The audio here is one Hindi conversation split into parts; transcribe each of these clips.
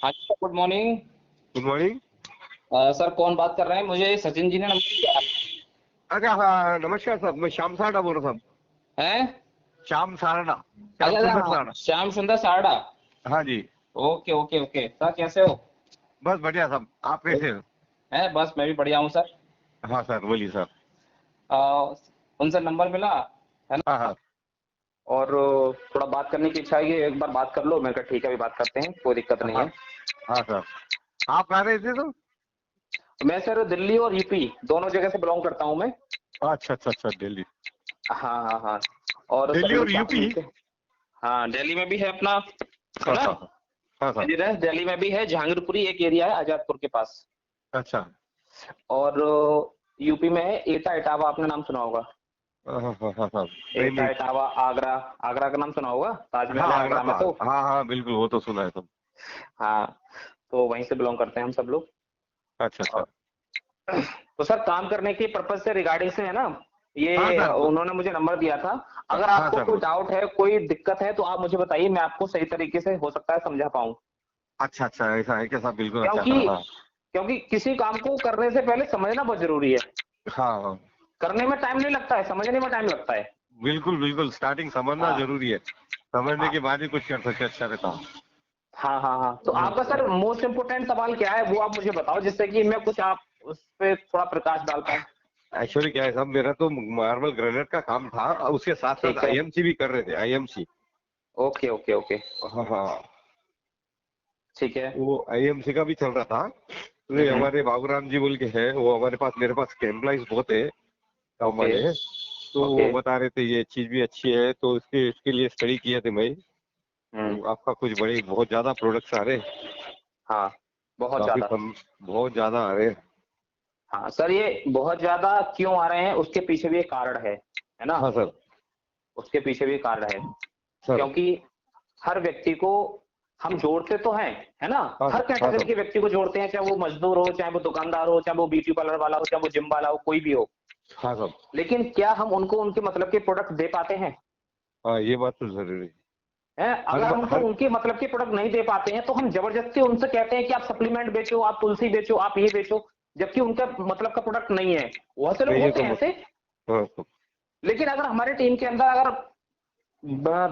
हाँ जी sir, good morning. Good morning. Sir कौन बात कर रहे हैं? मुझे सचिन जी ने नंबर दिया अच्छा, हाँ नमस्कार साहब, मैं श्याम सारडा बोल रहा था। है। श्याम सारडा, श्याम अच्छा अच्छा, सुंदर हाँ, सारडा। श्याम सुंदर सारडा। हाँ जी। ओके ओके ओके सर, कैसे हो? बस बढ़िया साहब, आप कैसे हो? है बस, मैं भी बढ़िया हूँ सर। हाँ सर, बोलिए सर। उनसे नंबर मिला है हाँ ना। हाँ। और थोड़ा बात करने की इच्छा है कि एक बार बात कर लो। मैं कहा ठीक है, अभी बात करते हैं, कोई दिक्कत नहीं हाँ है। हाँ सर, आप कहाँ रहे थे तो? मैं सर दिल्ली और यूपी दोनों जगह से बिलोंग करता हूँ मैं। अच्छा अच्छा अच्छा, दिल्ली। हाँ हाँ हाँ। और सर दिल्ली हम और साथ यूपी। मिलके, हाँ दिल्ली में भी है अपना, है हाँ ना। हाँ हाँ सर। रेजिडेंस दिल्ली में भी है, जहांगीरपुरी एक एरिया है आजादपुर के पास। अच्छा। और यूपी में है एटा इटावा, आपने नाम सुना होगा। हाँ हाँ हाँ हाँ हाँ। नहीं एटा नहीं। इटावा, आगरा। आगरा का नाम सुना होगा, हाँ ताजमहल है आगरा आगरा तो, में तो। हाँ हाँ बिल्कुल, वो तो सुना है सब। हाँ, तो वहीं से बिलोंग करते हैं हम सब लोग। अच्छा अच्छा। और तो सर काम करने के पर्पज से रिगार्डिंग से है ना, हाँ ये सर। उन्होंने मुझे नंबर दिया था। अगर हाँ आपको कोई सर। डाउट है, कोई दिक्कत है, तो आप मुझे बताइए, मैं आपको सही तरीके से हो सकता है समझा पाऊँ। अच्छा अच्छा, ऐसा है क्या साहब? बिल्कुल, अच्छा क्योंकि हाँ हाँ। क्योंकि किसी काम को करने से पहले समझना बहुत जरूरी है। हाँ हाँ करने में टाइम नहीं लगता है, समझने में टाइम लगता है। बिल्कुल बिल्कुल, स्टार्टिंग समझना हाँ जरूरी है। समझने हाँ के बाद ही कुछ कर सकते, अच्छा रहता। हाँ हाँ हाँ। तो आपका सर मोस्ट इम्पोर्टेंट सवाल क्या है, वो आप मुझे बताओ, जिससे कि मैं कुछ आप उस पे थोड़ा प्रकाश डाल पाऊँ। एक्चुअली क्या है साहब, मेरा तो मार्बल ग्रेनाइट का काम था और उसके साथ साथ ठीक है। आईएमसी भी कर रहे थे, आईएमसी। Okay okay okay. हाँ हाँ। ठीक है। वो आईएमसी का भी चल रहा था। तो ये हम्म। हमारे बाबूराम जी बोल के है, वो हमारे पास, मेरे पास एम्प्लॉइज बहुत है काम ओके वाले हैं। तो ओके। वो बता रहे थे ये चीज भी अच्छी है, तो इसके लिए स्टडी किए थे मैं। हम्म। तो आपका कुछ बड़े बहुत ज्यादा प्रोडक्ट्स आ रहे हैं। हाँ, बहुत काफी ज्यादा। कम, बहुत ज्यादा आ रहे हैं। हाँ सर, ये बहुत ज्यादा क्यों आ रहे हैं, उसके पीछे भी एक कारण है ना। हाँ सर। उसके पीछे भी एक कारण है। सर। क्योंकि हर व्यक्ति को हम जोड़ते तो हैं, है ना। हाँ हर सर। हाँ कैटेगरी सर। के व्यक्ति को जोड़ते हैं, चाहे वो मजदूर हो, चाहे वो दुकानदार हो, चाहे वो ब्यूटी पार्लर वाला हो, चाहे वो जिम वाला हो, कोई भी हो। हाँ सर। लेकिन क्या हम उनको उनके मतलब के प्रोडक्ट दे पाते हैं? हाँ, ये बात तो जरूरी है। हैं? अगर हम उनको हर। उनके मतलब के प्रोडक्ट नहीं दे पाते हैं, तो हम जबरदस्ती उनसे कहते हैं कि आप सप्लीमेंट बेचो, आप तुलसी बेचो, आप ये बेचो, जबकि उनका मतलब का प्रोडक्ट नहीं है। बहुत से लोग नहीं ये होते तो हैं ऐसे। हाँ सर। लेकिन अगर हमारे टीम के अंदर अगर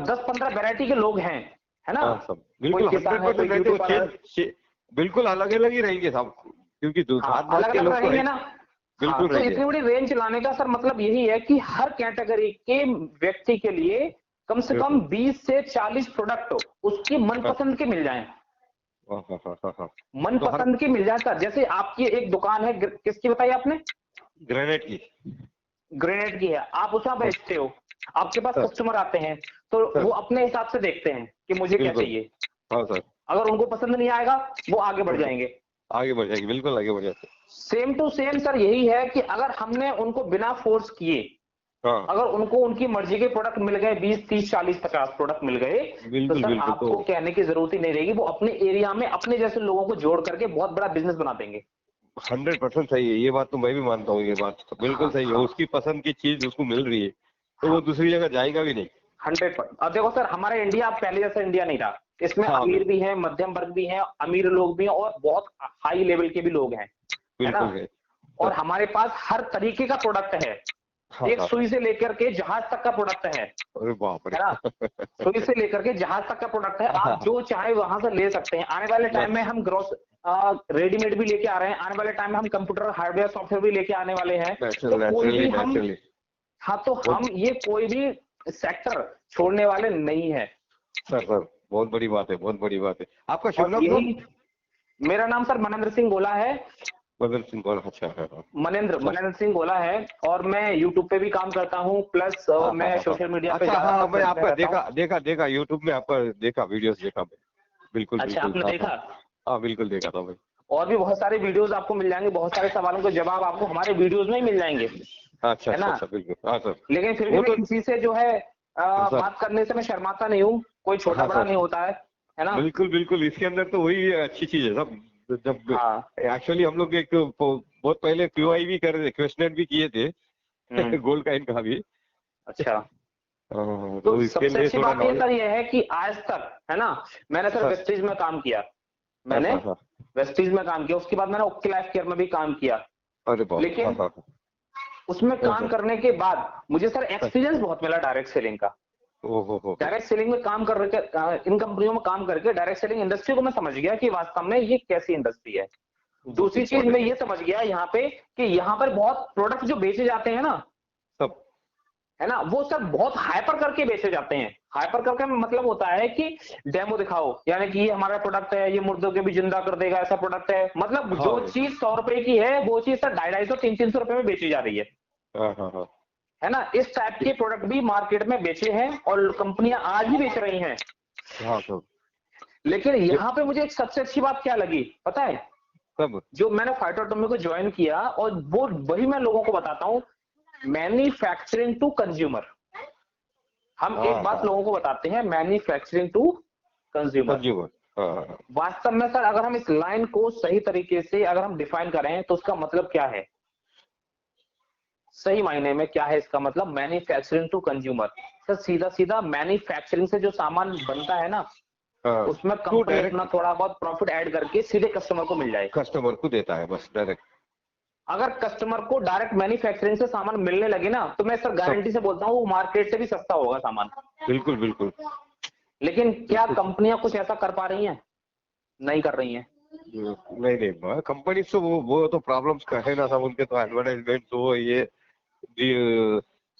10-15 वैरायटी के लोग हैं, है ना। हाँ सब कोई बिल्कुल किसान है, 100% कोई रहते ब्यूटी हो, पार्लर। बिल्कुल अलग अलग ही रहेंगे सब, क्योंकि हाँ, भात भात अलग के अलग लोग तो है। रहेंगे ना। हाँ, बिल्कुल तो रहेंगे। इतनी बड़ी रेंज लाने का सर मतलब यही है कि हर कैटेगरी के व्यक्ति के लिए कम से कम बिल्कुल। 20 से 40 प्रोडक्ट उसकी हाँ मनपसंद के मिल जाएं। हाँ हाँ हाँ हाँ हाँ। तो हर मनपसंद के मिल जाए सर। जैसे आपकी एक दुकान है, किसकी बताई आपने? ग्रेनाइट की। ग्रेनेड की है, आप उसमें हाँ बेचते हो। आपके पास सर। कस्टमर आते हैं, तो वो सर अपने हिसाब से देखते हैं कि मुझे क्या बिल्कुल। चाहिए। हाँ सर। अगर उनको पसंद नहीं आएगा, वो आगे बढ़ बिल्कुल जाएंगे। आगे बढ़ जाएगी, बिल्कुल आगे बढ़ जाते। सेम टू सेम सर यही है कि अगर हमने उनको बिना फोर्स किए, हाँ अगर उनको उनकी मर्जी के प्रोडक्ट मिल गए, 20 30 40 50 प्रोडक्ट मिल गए, तो बिल्कुल सर बिल्कुल। तो आपको कहने की जरूरत ही नहीं रहेगी। वो अपने एरिया में अपने जैसे लोगों को जोड़ करके बहुत बड़ा बिजनेस बना देंगे। 100% सही है, ये बात तो मैं भी मानता हूँ, ये बात तो बिल्कुल हाँ सही है। हाँ उसकी पसंद की चीज उसको मिल रही है, तो वो हाँ। दूसरी जगह जाएगा भी नहीं। 100%। अब देखो सर, हमारा इंडिया अब पहले जैसा इंडिया नहीं रहा। इसमें हाँ अमीर बिल्कुल भी हैं, मध्यम वर्ग भी हैं, अमीर लोग भी हैं, और बहुत हाई लेवल के भी लोग हैं, है ना। बिल्कुल है और सर। हमारे पास हर तरीके का प्रोडक्ट है। हाँ एक हाँ हाँ। सुई से लेकर के जहाज तक का प्रोडक्ट अरे बाप रे। है ना। सुई से लेकर के जहाज तक का प्रोडक्ट है, हाँ आप हाँ। जो चाहे वहां से ले सकते हैं। आने वाले टाइम में अच्छा। हम ग्रोस रेडीमेड भी लेके आ रहे हैं। आने वाले टाइम में हम कंप्यूटर हार्डवेयर सॉफ्टवेयर भी लेके आने वाले हैं। तो कोई नेचुरली भी हम, नेचुरली। हाँ, तो हम ये कोई भी सेक्टर छोड़ने वाले नहीं है। सर सर, बहुत बड़ी बात है, बहुत बड़ी बात है। आपका शुभ और नाम सर? यही, मेरा नाम सर मनेंद्र सिंह गोला है। बदल सिंह कौन? अच्छा हाँ हाँ। मनेंद्र अच्छा मनेंद्र सिंह गोला है। और मैं यूट्यूब पे भी काम करता हूँ, प्लस हाँ हाँ मैं हाँ हाँ। सोशल मीडिया पे अच्छा हाँ, ज्यादातर मैं प्रेजेंट आपका रहता हूँ। देखा देखा देखा यूट्यूब में आपका देखा, वीडियोस देखा मैं। बिल्कुल अच्छा, बिल्कुल, आपने हाँ हाँ। देखा। हाँ बिल्कुल देखा था मैं। और भी बहुत सारे वीडियोस आपको मिल जाएंगे, बहुत सारे सवालों के जवाब आपको हमारे वीडियोस में ही मिल जाएंगे, अच्छा है अच्छा ना। अच्छा, बिल्कुल हाँ सर। लेकिन फिर भी वो मैं तो किसी से जो है सर। बात करने से मैं शर्माता नहीं हूँ। कोई छोटा हाँ बड़ा सर, नहीं होता है ना। बिल्कुल बिल्कुल, इसके अंदर तो वही अच्छी चीज है सब। जब हाँ। एक्चुअली हम लोग एक बहुत पहले क्यूआई भी कर रहे थे, क्वेश्चन भी किए थे हम्म। गोल्ड कॉइन का भी। अच्छा, तो तो इसके सबसे लिए अच्छी थोड़ा बात ये नॉलेज। सर ये है कि आज तक, है ना, मैंने सर सर। वेस्टेज में काम किया। मैंने हाँ, हाँ। वेस्टीज में काम किया, उसके बाद मैंने ओके लाइफ केयर में भी काम किया। अरे बाप रे! लेकिन हाँ, हाँ, उसमें हाँ, काम हाँ। करने के बाद मुझे सर हाँ। एक्सपीरियंस बहुत मिला डायरेक्ट सेलिंग का। हो। डायरेक्ट सेलिंग में काम करके इन कंपनियों में काम करके डायरेक्ट सेलिंग इंडस्ट्री को मैं समझ गया कि वास्तव में ये कैसी इंडस्ट्री है। बहुत दूसरी चीज मैं इम्पोर्टेंट है। ये समझ गया यहाँ पे कि यहाँ पर बहुत प्रोडक्ट जो बेचे जाते हैं ना, सब है ना, वो सब बहुत हाइपर करके बेचे जाते हैं। हाइपर करके मतलब होता है कि डेमो दिखाओ, यानी कि ये हमारा प्रोडक्ट है, ये मुर्दों के भी जिंदा कर देगा, ऐसा प्रोडक्ट है। मतलब जो हाँ, चीज 100 रुपए की है वो चीज सर 250, 300 रुपए में बेची जा रही हाँ, हाँ, हाँ। है ना। इस टाइप के प्रोडक्ट भी मार्केट में बेचे हैं और कंपनियां आज भी बेच रही हैं। हाँ, सब लेकिन ये यहाँ पे मुझे एक सबसे अच्छी बात क्या लगी पता है, सब जो मैंने फाइटर ऑटोमी को ज्वाइन किया, और वो वही मैं लोगों को बताता हूँ, मैन्युफैक्चरिंग टू कंज्यूमर। हम हाँ, एक बात हाँ, लोगों को बताते हैं, मैन्युफैक्चरिंग टू कंज्यूमर। कंज्यूमर। हाँ, वास्तव में सर अगर हम इस लाइन को सही तरीके से अगर हम डिफाइन करें तो उसका मतलब क्या है, सही मायने में क्या है इसका मतलब, मैन्युफैक्चरिंग टू कंज्यूमर। सर सीधा सीधा मैन्युफैक्चरिंग से जो सामान बनता है ना, हाँ। उसमें तो कंपनी अपना डायरेक्ट थोड़ा बहुत प्रॉफिट ऐड करके सीधे कस्टमर को मिल जाए। कस्टमर को देता है बस डायरेक्ट। अगर कस्टमर को डायरेक्ट मैन्युफैक्चरिंग से सामान मिलने लगे ना, तो मैं सर सब गारंटी से बोलता हूँ वो मार्केट से भी सस्ता होगा सामान। बिल्कुल, बिल्कुल, लेकिन क्या बिल्कुल। कंपनियां कुछ ऐसा कर पा रही हैं? नहीं कर रही हैं। नहीं, कंपनी तो वो तो प्रॉब्लम्स का है ना सब, उनके तो एडवर्टाइजमेंट तो ये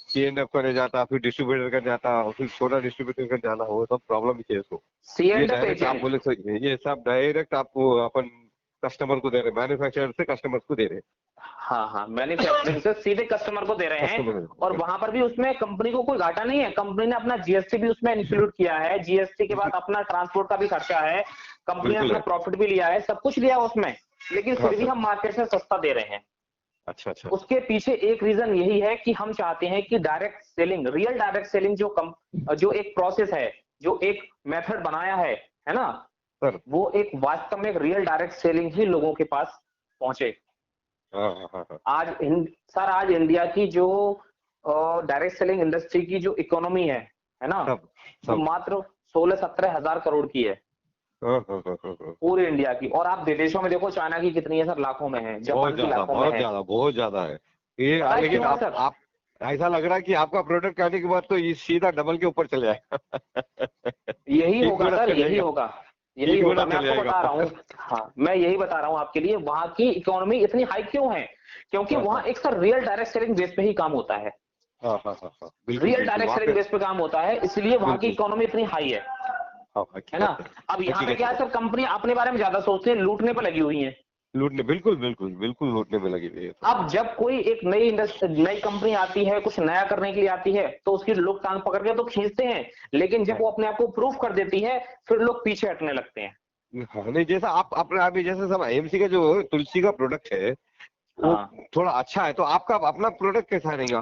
CNF करने जाता, फिर डिस्ट्रीब्यूटर कर जाता, फिर छोटा डिस्ट्रीब्यूटर कर जाना, वो सब प्रॉब्लम ही है इसको। सी ये एंड एफ डायरेक्ट आप एजेंट, बोले तो ये सब डायरेक्ट आपको अपन कस्टमर को दे रहे, मैन्युफैक्चरर से कस्टमर को दे रहे। हाँ हाँ, मैन्युफैक्चरिंग से सीधे कस्टमर को दे रहे हैं। और कस्टमर वहां पर भी उसमें कंपनी को कोई घाटा नहीं है, कंपनी ने अपना जीएसटी भी उसमें इंक्लूड किया है, जीएसटी के बाद अपना ट्रांसपोर्ट का भी खर्चा है, कंपनी ने बिल्कुल अपना है। प्रॉफिट भी लिया है, सब कुछ लिया है उसमें। लेकिन हाँ फिर भी सर। हम मार्केट से सस्ता दे रहे हैं। अच्छा। उसके पीछे एक रीजन यही है कि हम चाहते हैं कि direct selling, real direct selling जो एक प्रोसेस है, जो एक मेथड बनाया है ना, सर। वो एक वास्तव में एक रियल डायरेक्ट सेलिंग ही लोगों के पास पहुंचे। हाँ। सर आज इंडिया की जो डायरेक्ट सेलिंग इंडस्ट्री की जो इकोनॉमी है ना, सब वो सब मात्र 16-17 हजार करोड़ की है हाँ। पूरी इंडिया की। और आप विदेशों में देखो, चाइना की कितनी है सर, लाखों में है, बहुत जापान की ज्यादा, लाखों में बहुत है। ज्यादा, बहुत ज्यादा है पता ये। है लेकिन क्यों है सर? आप ऐसा लग रहा है कि आपका प्रोडक्ट आने के बाद तो ये सीधा डबल के ऊपर चले जाएगा। यही एक होगा गुना सर, चल यही जाएगा, होगा, यही एक होगा। गुना मैं चल आपको जाएगा। बता रहा हूँ, हाँ मैं यही बता रहा हूँ आपके लिए, वहां की इकोनॉमी इतनी हाई क्यों है, क्योंकि वहां हाँ, एक sir real direct selling base पे ही काम होता है। हाँ। बिल्कुल, रियल बिल्कुल डायरेक्ट वहाँ सेलिंग पे। बेस पे काम होता है, इसलिए वहां की बिल्कुल। इकोनॉमी इतनी हाई हाँ, है ना। हकीकत है। अब यहाँ पे हकीकत क्या है है। सर, कंपनी अपने बारे में ज्यादा सोचती है, लूटने पे लगी हुई है। लूटने, बिल्कुल लूटने में लगी हुई है तो। अब जब कोई एक नई इंडस्ट्री, नई कंपनी आती है, कुछ नया करने के लिए आती है, तो उसकी लोग टांग पकड़ के तो खींचते हैं, लेकिन जब हाँ, वो अपने आप को प्रूफ कर देती है, फिर लोग पीछे हटने लगते हैं। हाँ, नहीं जैसा आप अपने अभी जैसे सब AMC का जो तुलसी का प्रोडक्ट है वो हाँ थोड़ा अच्छा है, तो आपका अपना प्रोडक्ट कैसा रहेगा?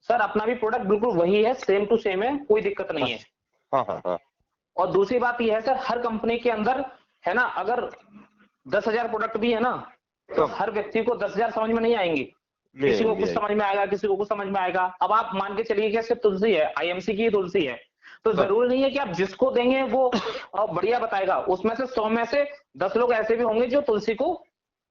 सर, अपना भी प्रोडक्ट बिल्कुल वही है, सेम टू सेम है, कोई दिक्कत नहीं है। अच्छा। हाँ। और दूसरी बात यह है सर, हर कंपनी के अंदर है ना, अगर 10,000 प्रोडक्ट भी है ना, तो सब हर व्यक्ति को 10,000 समझ में नहीं आएंगे। ले किसी को ले कुछ समझ में आएगा, किसी को कुछ समझ में आएगा। अब आप मान के चलिए कि सिर्फ तुलसी है, आईएमसी की तुलसी है, तो सब। जरूरी नहीं है कि आप जिसको देंगे वो बढ़िया बताएगा। उसमें से 100 में से 10 लोग ऐसे भी होंगे जो तुलसी को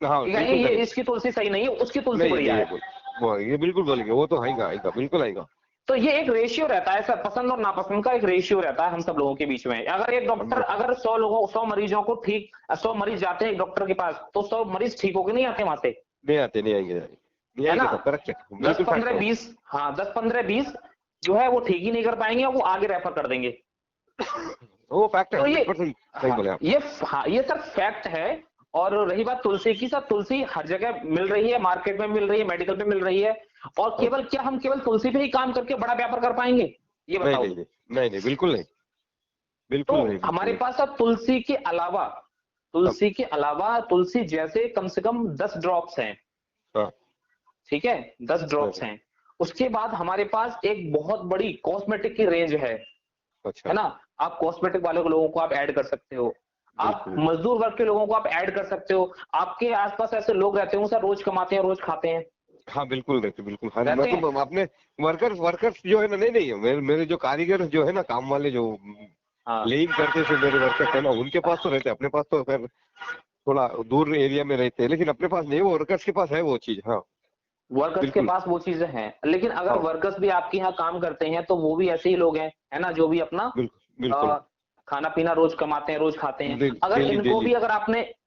हाँ कहेंगे बिल्कुल ये करेंगे। इसकी तुलसी सही नहीं है, उसकी तुलसी नहीं बढ़िया नहीं, ये है। बोल वो ये बिल्कुल बोलेंगे, वो तो आएगा बिल्कुल आएगा। तो ये एक रेशियो रहता है सर, पसंद और नापसंद का एक रेशियो रहता है हम सब लोगों के बीच में। अगर एक डॉक्टर, अगर 100 मरीजों को ठीक, 100 मरीज जाते हैं एक डॉक्टर के पास, तो 100 मरीज ठीक होके नहीं आते वहां से, नहीं आएंगे नहीं है ना। आएंगे सब, करेक्ट है, दस बिल्कुल फैक्ट पंद्रह है। बीस हाँ 10-15-20 जो है वो ठीक ही नहीं कर पाएंगे, वो आगे रेफर कर देंगे। वो फैक्ट है, तो ये 100% सही हाँ बोले आप। ये हाँ ये सर फैक्ट है। और रही बात तुलसी की, सर तुलसी हर जगह मिल रही है, मार्केट में मिल रही है, मेडिकल पे मिल रही है। और हाँ। केवल क्या हम केवल तुलसी पे ही काम करके बड़ा व्यापार कर पाएंगे, ये नहीं बताओ। नहीं नहीं नहीं नहीं, बिल्कुल नहीं, तो बिल्कुल नहीं, बिल्कुल हमारे नहीं। पास अब तुलसी के अलावा, सब। तुलसी जैसे कम से कम 10 ड्रॉप्स हैं, हाँ। ठीक है, 10 ड्रॉप्स हैं। उसके बाद हमारे पास एक बहुत बड़ी कॉस्मेटिक की रेंज अच्छा। है ना। आप कॉस्मेटिक वाले लोगों को आप ऐड कर सकते हो, आप बिल्कुल। मजदूर वर्ग के लोगों को आप ऐड कर सकते हो। आपके आसपास ऐसे लोग रहते हो सर, रोज कमाते हैं रोज खाते हैं, हाँ बिल्कुल रहते, बिल्कुल। हाँ रहते मतलब हैं। अपने वर्कर्स जो है ना, नहीं मेरे जो कारीगर जो है ना, काम वाले जो हाँ लेइंग करते थे मेरे वर्कर्स है ना, उनके पास तो रहते, अपने पास तो खैर थोड़ा दूर एरिया में रहते हैं, लेकिन अपने पास नहीं, वो वर्कर्स के पास है वो चीज। हाँ वर्कर्स के बिल्कुल। पास वो चीजें हैं, लेकिन अगर हाँ वर्कर्स भी आपके यहाँ काम करते हैं तो वो भी ऐसे ही लोग हैं, है ना, जो भी अपना बिल्कुल बिल्कुल। खाना पीना रोज कमाते हैं, रोज खाते हैं। अगर डेली इनको डेली। भी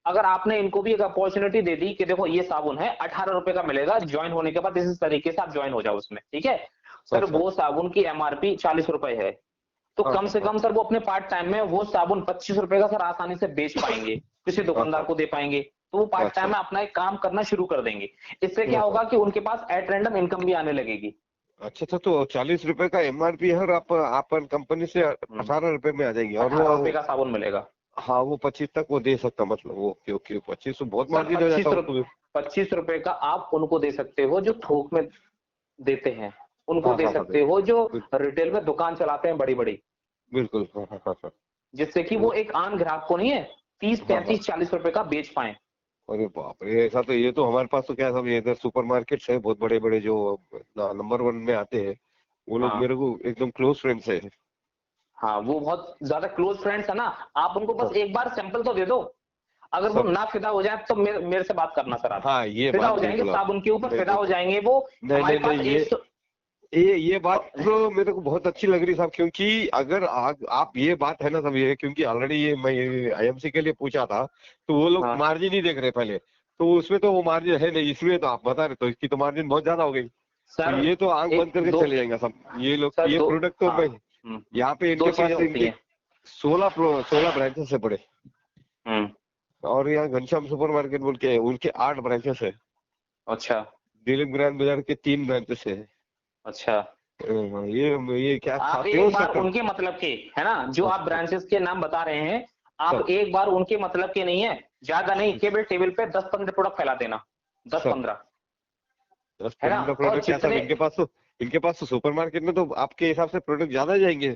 अगर आपने इनको भी एक अपॉर्चुनिटी दे दी कि देखो ये साबुन है 18 रुपए का मिलेगा, ज्वाइन होने के बाद इस तरीके से आप ज्वाइन हो जाओ उसमें, ठीक है सर, अच्छा। वो साबुन की एमआरपी 40 रुपए है, तो हाँ कम हाँ से हाँ कम सर वो अपने पार्ट टाइम में वो साबुन 25 रुपए का सर आसानी से बेच पाएंगे, किसी हाँ दुकानदार हाँ। को दे पाएंगे, तो वो पार्ट अच्छा। टाइम में अपना एक काम करना शुरू कर देंगे। इससे क्या हाँ हाँ। होगा कि उनके पास एट रैंडम इनकम भी आने लगेगी। अच्छा अच्छा, तो 40 रुपए का एमआरपी है और आप अपन कंपनी से 18 रुपए में आ जाएंगी, और 18 रुपए वो का साबुन मिलेगा हाँ वो 25 तक वो दे सकता, मतलब वो ओके ओके, 25 तो बहुत सर। मार्जिन हो जाता उसको भी। 25 रुपए का आप उनको दे सकते हो जो थोक में देते हैं, उनको हाँ दे हाँ हाँ सकते हो जो बिल्कुल रिटेल में दुकान चलाते हैं बड़ी बड़ी, बिल्कुल। हाँ हाँ हाँ हाँ। जिससे कि वो वो एक आम ग्राहक को नहीं है 30 हाँ हाँ। 35 40 रुपए का बेच पाए। अरे बाप रे, ऐसा तो, ये तो हमारे पास तो क्या सब ये इधर सुपर मार्केट्स है बहुत बड़े बड़े जो नंबर 1 में आते हैं, वो लोग हाँ मेरे को एकदम क्लोज फ्रेंड्स है। हाँ, वो बहुत ज्यादा क्लोज फ्रेंड्स है ना, आप उनको हाँ बस एक बार सैंपल तो दे दो, अगर वो सब। ना फिदा हो जाए तो मेरे से बात करना सर, आप हाँ ये फिदा बात हो जाएंगे बिल्कुल आप, साबुन के ऊपर, नहीं फिदा नहीं हो जाएंगे वो। नहीं हमारे नहीं पास नहीं, 100 ये बात तो मेरे को बहुत अच्छी लग रही साहब, क्योंकि अगर आप ये बात है ना सब, ये क्योंकि ऑलरेडी ये मैं आईएमसी के लिए पूछा था, तो वो लोग हाँ मार्जिन ही देख रहे पहले, तो उसमें तो वो मार्जिन है नहीं, इसलिए तो आप बता रहे, तो इसकी तो मार्जिन बहुत ज्यादा हो गई, तो सर, ये तो आंख बंद एक करके दो चले जाएंगे सब ये लोग, सर ये दो प्रोडक्ट तो हाँ मैं यहाँ पे दो इनके चीजें पास होती इनके हैं। 16 ब्रांचेस है बड़े, हम्म। और यहाँ घनश्याम सुपर मार्केट बोल के उनके 8 ब्रांचेस है, अच्छा दिलीप ग्रैंड बाजार के 3 ब्रांचेस है। अच्छा, ये क्या आप खाते हो एक बार सकता। उनके मतलब के, है ना, जो आप ब्रांचेस के नाम बता रहे हैं, आप एक बार उनके मतलब के नहीं है, ज्यादा नहीं, केवल टेबल पे 10-15 प्रोडक्ट फैला देना, दस सब पंद्रह 10-15 और प्रोडक्ट क्या सब, जितने, इनके पास तो सुपर मार्केट में तो आपके हिसाब से प्रोडक्ट ज्यादा जाएंगे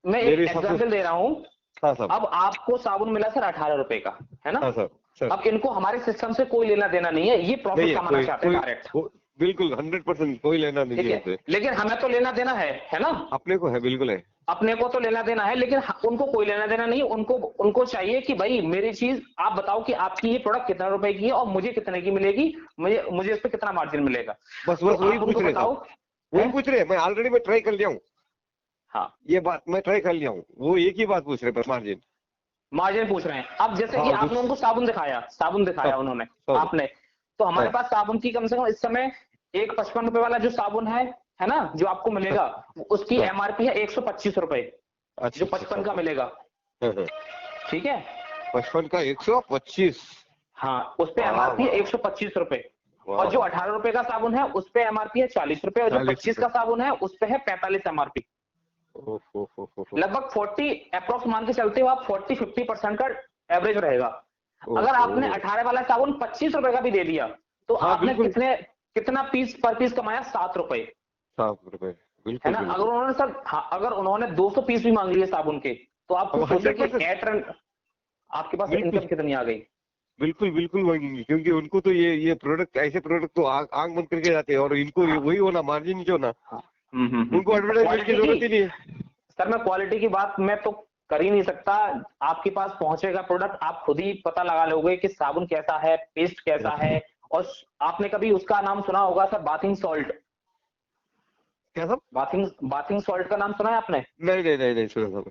मैं एक मेरे हिसाब से। एग्जांपल दे रहा हूं। हाँ सब। अब आपको साबुन मिला सर 18 रुपए का, है ना, हाँ सर सर। अब इनको हमारे सिस्टम से कोई लेना देना नहीं है, ये नहीं प्रॉफिट है कमाना कोई चाहते हैं कोई डायरेक्ट, बिल्कुल 100% कोई लेना नहीं ठीक है है, उनसे। लेकिन हमें तो लेना देना है ना, अपने को है, बिल्कुल है। अपने को तो लेना देना है, लेकिन उनको कोई लेना देना नहीं, उनको उनको चाहिए कि भाई मेरी चीज आप बताओ कि आपकी ये प्रोडक्ट कितना रुपए की है और मुझे कितने की मिलेगी, मुझे मुझे इस पे कितना मार्जिन मिलेगा, बस तो बस वही आप पूछ उनको रहे बताओ। साहब, वही है पूछ रहे, मैं ट्राई कर लिया हूँ, हाँ, ये बात मैं ट्राई कर लिया हूँ, वो एक ही बात पूछ रहे बस, मार्जिन। मार्जिन पूछ रहे हैं। अब जैसे कि हाँ आपने उनको साबुन दिखाया सब उन्होंने, सब। आपने, तो हमारे हाँ पास साबुन की कम से कम इस समय एक 55 रुपए वाला जो साबुन है ना, जो आपको मिलेगा, उसकी हाँ। एमआरपी है 125 रुपए, जो अच्छा अच्छा 55 का अच्छा। मिलेगा, हाँ, हाँ। ठीक है, 55 का 125। हाँ, उस पे वाह एमआरपी है वाह 125 रुपए, वाह और जो वाह। 18 रुपए का साबुन है उस पे एमआरपी है 40 रुपए, और जो 25 40 रुपए। का साबुन है उस पे है 45 एमआरपी, ओहो। लगभग 40 अप्रोक्स मान के चलते हो आप, 40-50% का एवरेज रहेगा। अगर आपने ओहो। 18 वाला साबुन 25 रुपए का भी दे दिया, तो हाँ आपने बिल्कुल। कितना पीस पर पीस कमाया, 7 रुपए, 7 रुपए। है बिल्कुल ना। अगर बिल्कुल। उन्होंने सर, हाँ, अगर उन्होंने 200 पीस भी मांग लिए साबुन के, तो आप अब खुद सोचो कि 100%। आपके पास बिल्कुल इनकम कितनी आ गई। बिल्कुल मांगेंगे, क्योंकि उनको तो ये प्रोडक्ट, ऐसे प्रोडक्ट तो आंख बंद करके जाते हैं, और इनको हाँ वही होना मार्जिन जो ना, हाँ, उनको एडवर्टाइजमेंट की क्वालिटी जरूरत ही की, नहीं है। सर मैं क्वालिटी की बात मैं तो कर ही नहीं सकता, आपके पास पहुंचेगा प्रोडक्ट, आप खुद ही पता लगा लोगे कि साबुन कैसा है, पेस्ट कैसा है। और आपने कभी उसका नाम सुना होगा सर, बाथिंग सॉल्ट, क्या सब। बाथिंग बाथिंग सॉल्ट का नाम सुना है आपने। नहीं सुना सब।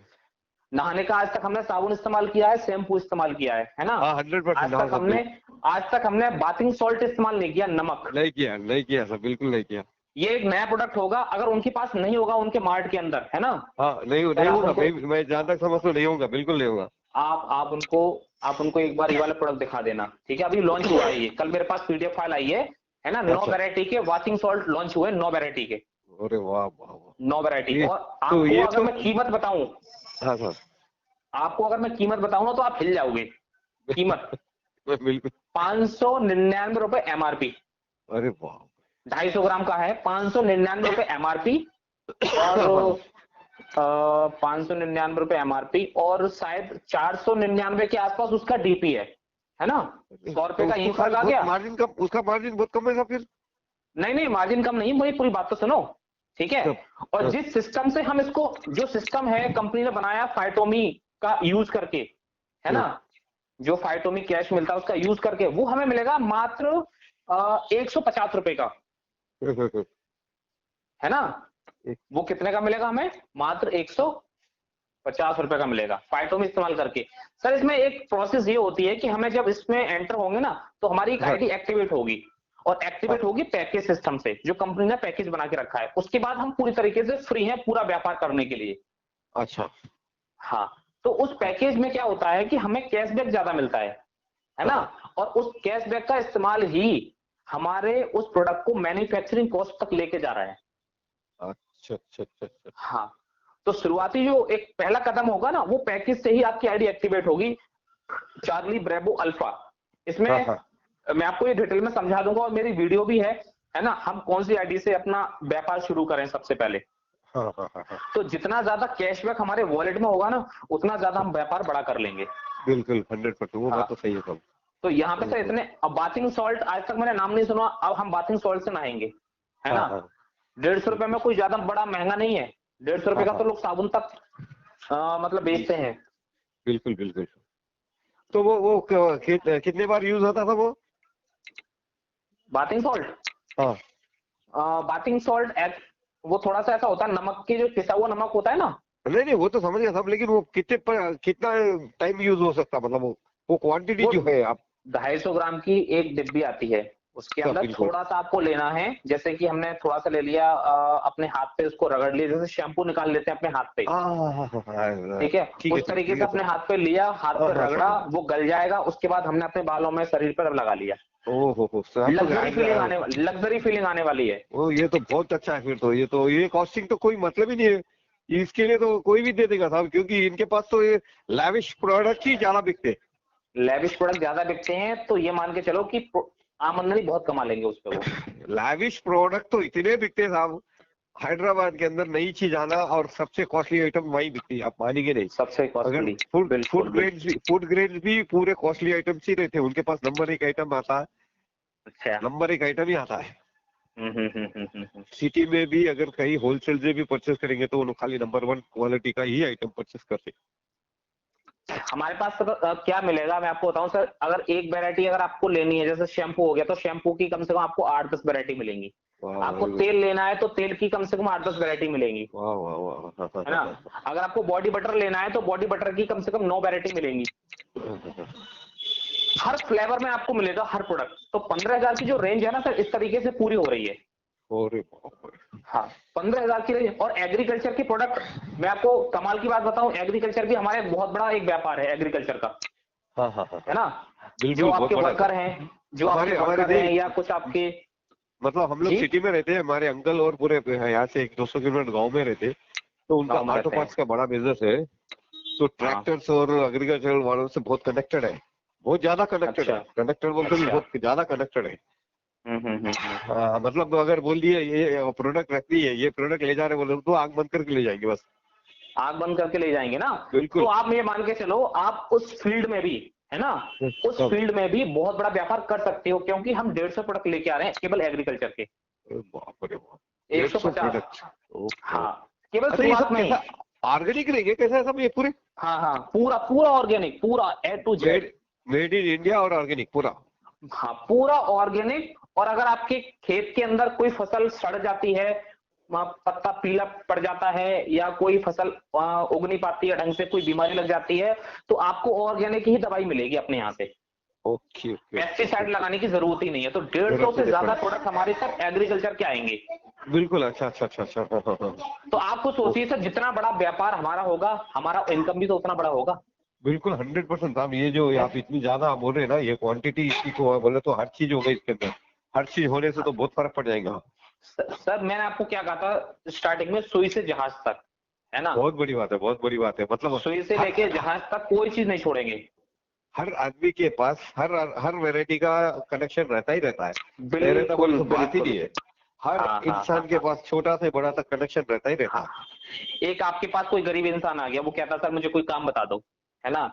नहाने का आज तक हमने साबुन इस्तेमाल किया है, शैम्पू इस्तेमाल किया है ना, हाँ आज 100%। हाँ तक सब हमने बिल्कुल आज तक हमने बाथिंग सॉल्ट इस्तेमाल नहीं किया, नमक। नहीं किया सब, बिल्कुल नहीं किया। ये एक नया प्रोडक्ट होगा, अगर उनके पास नहीं होगा उनके मार्ट के अंदर, है ना, हाँ सर नहीं आप होगा, उनको मैं जहाँ तक समझता हूँ नहीं होगा, बिल्कुल नहीं होगा। आप उनको एक बार ये वाला प्रोडक्ट दिखा देना, ठीक है, अभी लॉन्च हुआ है ये, कल मेरे पास पीडीएफ फाइल आई है ना, 9 अच्छा। वैरायटी के वाशिंग सॉल्ट लॉन्च हुए, 9 वैरायटी के, अरे वाह वाह वाह। 9 वैरायटी। ये और तो आपको ये अगर तो मैं कीमत बताऊं, हाँ सर। आपको अगर मैं कीमत बताऊं ना, तो आप हिल जाओगे। कीमत बिल्कुल। 599 रुपए एमआरपी, अरे वाह। 250 ग्राम का है, 599 रुपए एमआरपी, और 599 रुपए एमआरपी, और शायद 499 के आसपास उसका डीपी है ना, 100 रुपए का तो यही उसको फर्क आ बहुत गया। मार्जिन कम, उसका मार्जिन बहुत कम है फिर। नहीं नहीं, मार्जिन कम नहीं, मुझे पूरी बात तो सुनो। ठीक है। और जिस सिस्टम से हम इसको, जो सिस्टम है कंपनी ने बनाया फाइटोमी का यूज करके, है ना, जो फाइटोमी कैश मिलता है उसका यूज करके, वो हमें मिलेगा मात्र 150 रुपए का, है ना। वो कितने का मिलेगा हमें? मात्र 150 रुपए का मिलेगा फाइटोमी इस्तेमाल करके। सर इसमें एक प्रोसेस ये होती है कि हमें जब इसमें एंटर होंगे ना, तो हमारी एक आईडी एक्टिवेट होगी, और एक्टिवेट होगी पैकेज सिस्टम से, जो कंपनी ने पैकेज बना के रखा है। उसके बाद हम पूरी तरीके से फ्री हैं पूरा व्यापार करने के लिए। अच्छा। हाँ, तो उस पैकेज में क्या होता है कि हमें कैशबैक ज्यादा मिलता है ना, और उस कैशबैक का इस्तेमाल ही हमारे उस प्रोडक्ट को मैन्युफैक्चरिंग कॉस्ट तक लेके जा रहा है। अच्छा अच्छा अच्छा अच्छा। हाँ, तो शुरुआती जो एक पहला कदम होगा ना, वो पैकेज से ही आपकी आईडी एक्टिवेट होगी, चार्ली ब्रेवो अल्फा। इसमें मैं आपको ये डिटेल में समझा दूंगा, और मेरी वीडियो भी है ना, हम कौन सी आईडी से अपना व्यापार शुरू करें सबसे पहले। तो जितना ज्यादा कैशबैक हमारे वॉलेट में होगा ना, उतना ज्यादा हम व्यापार बड़ा कर लेंगे। बिल्कुल 100%, वो बात तो सही है सब। तो यहाँ पे सर इतने, अब बाथिंग सॉल्ट आज तक मैंने नाम नहीं सुना, अब हम बाथिंग सॉल्ट से नहाएंगे, है ना। 150 रुपए में कोई ज्यादा बड़ा महंगा नहीं है, 150 रुपए का तो लोग साबुन तक मतलब बेचते हैं। बिल्कुल बिल्कुल। तो वो कितने बार यूज होता था वो बाथिंग सॉल्ट? बाथिंग सॉल्ट वो थोड़ा सा ऐसा होता है, नमक की जो पिसा हुआ नमक होता है ना। नहीं नहीं, वो तो समझ गया सब, लेकिन वो कितना टाइम यूज हो सकता, मतलब वो क्वांटिटी जो है आप 250 ग्राम की एक डिब्बी आती है, उसके अंदर थोड़ा सा आपको लेना है। जैसे कि हमने थोड़ा सा ले लिया, अपने हाथ पे उसको रगड़ लिया, जैसे शैम्पू निकाल लेते हैं अपने हाथ पे, ठीक है, उस तरीके से अपने हाथ पे लिया, हाथ पे रगड़ा, वो गल जाएगा। उसके बाद हमने अपने बालों में, शरीर पर लगा लिया। लग्जरी फीलिंग आने वाली है। ओ, ये तो बहुत अच्छा है फिर तो। ये कॉस्टिंग तो कोई मतलब ही नहीं है, इसके लिए तो कोई भी दे देगा साहब, क्योंकि इनके पास तो ये लैविश प्रोडक्ट ही ज्यादा बिकते हैं। लैविश प्रोडक्ट ज्यादा बिकते हैं, तो ये मान के चलो कि आमदनी बहुत कमा लेंगे उस पे वो। लैविश प्रोडक्ट तो इतने बिकते हैं साहब, हैदराबाद के अंदर नई चीज आना और सबसे कॉस्टली आइटम वही बिकती है, आप मानेंगे नहीं। सबसे कॉस्टली फूड ग्रेड्स भी पूरे कॉस्टली आइटम्स ही रहते हैं उनके पास। नंबर 1 आइटम आता है। अच्छा, नंबर 1 आइटम ही आता है। सिटी में भी अगर कहीं होलसेल से भी परचेस करेंगे तो वो खाली नंबर 1 क्वालिटी का ही आइटम परचेस करते। हमारे पास सर क्या मिलेगा मैं आपको बताऊं सर, अगर एक वैरायटी अगर आपको लेनी है, जैसे शैम्पू हो गया, तो शैम्पू की कम से कम आपको 8-10 वैरायटी मिलेंगी। आपको तेल लेना है तो तेल की कम से कम 8-10 वैरायटी मिलेंगी, है ना। अगर आपको बॉडी बटर लेना है तो बॉडी बटर की कम से कम 9 वैरायटी मिलेंगी। हर फ्लेवर में आपको मिलेगा हर प्रोडक्ट। तो 15,000 की जो रेंज है ना सर, इस तरीके से पूरी हो रही है। हाँ, 15,000 की रेंज। और एग्रीकल्चर के प्रोडक्ट, मैं आपको कमाल की बात बताऊं, एग्रीकल्चर भी हमारे बहुत बड़ा एक व्यापार है एग्रीकल्चर का, है ना। जो आपके वर्कर हैं, जो आपके वर्कर हैं, या कुछ आपके, मतलब हम लोग सिटी में रहते हैं, हमारे अंकल और पूरे यहाँ से 100-200 किलोमीटर गाँव में रहते, तो उनका ऑटो पार्ट्स का बड़ा बिजनेस है। तो ट्रैक्टर्स और एग्रीकल्चर वालों से बहुत कनेक्टेड है, बहुत ज्यादा कनेक्टेड है। कनेक्टेड बोलते हैं, बहुत ज्यादा कनेक्टेड है। मतलब अगर बोल दिए ये प्रोडक्ट रखती है, ये प्रोडक्ट ले जा रहे बोले तो आग बंद करके ले जाएंगे, बस आग बंद करके ले जाएंगे ना। बिल्कुल। तो आप ये मान के चलो, आप उस फील्ड में भी, है ना, उस फील्ड में भी बहुत बड़ा व्यापार कर सकते हो, क्योंकि हम 150 प्रोडक्ट लेके आ रहे हैं केवल एग्रीकल्चर के। 150। हाँ, केवल शुरुआत में। ऑर्गेनिक रहेंगे कैसे सब ये पूरे? हाँ, पूरा पूरा ऑर्गेनिक, पूरा A to Z, made in India और ऑर्गेनिक पूरा। हाँ, पूरा ऑर्गेनिक। और अगर आपके खेत के अंदर कोई फसल सड़ जाती है, पत्ता पीला पड़ जाता है, या कोई फसल उग नहीं पाती है ढंग से, कोई बीमारी लग जाती है, तो आपको ऑर्गेनिक ही दवाई मिलेगी अपने यहाँ से। ओके। पेस्टिसाइड लगाने की जरूरत ही नहीं है। तो 150 से ज्यादा प्रोडक्ट हमारे साथ एग्रीकल्चर के आएंगे। बिल्कुल। अच्छा। तो आपको सोचिए सर, जितना बड़ा व्यापार हमारा होगा, हमारा इनकम भी तो उतना बड़ा होगा। बिल्कुल 100% साहब। ये जो आप इतनी ज्यादा बोल रहे हैं ना, ये क्वांटिटी इसकी को बोले तो हर चीज हो गई इसके अंदर, हर चीज होने से तो बहुत फर्क पड़ जाएगा। सर मैंने आपको क्या कहा था स्टार्टिंग में, सुई से जहाज तक, है ना। बहुत बड़ी बात है, बहुत बड़ी बात है। मतलब सुई से लेके जहाज तक कोई चीज नहीं छोड़ेंगे। हर आदमी के पास हर वैरायटी का कनेक्शन रहता ही रहता है। बिल्कुल, तो बात ही नहीं है। हर इंसान के पास छोटा से बड़ा तक कनेक्शन रहता ही रहता है। एक आपके पास कोई गरीब इंसान आ गया, वो कहता सर मुझे कोई काम बता दो, है ना।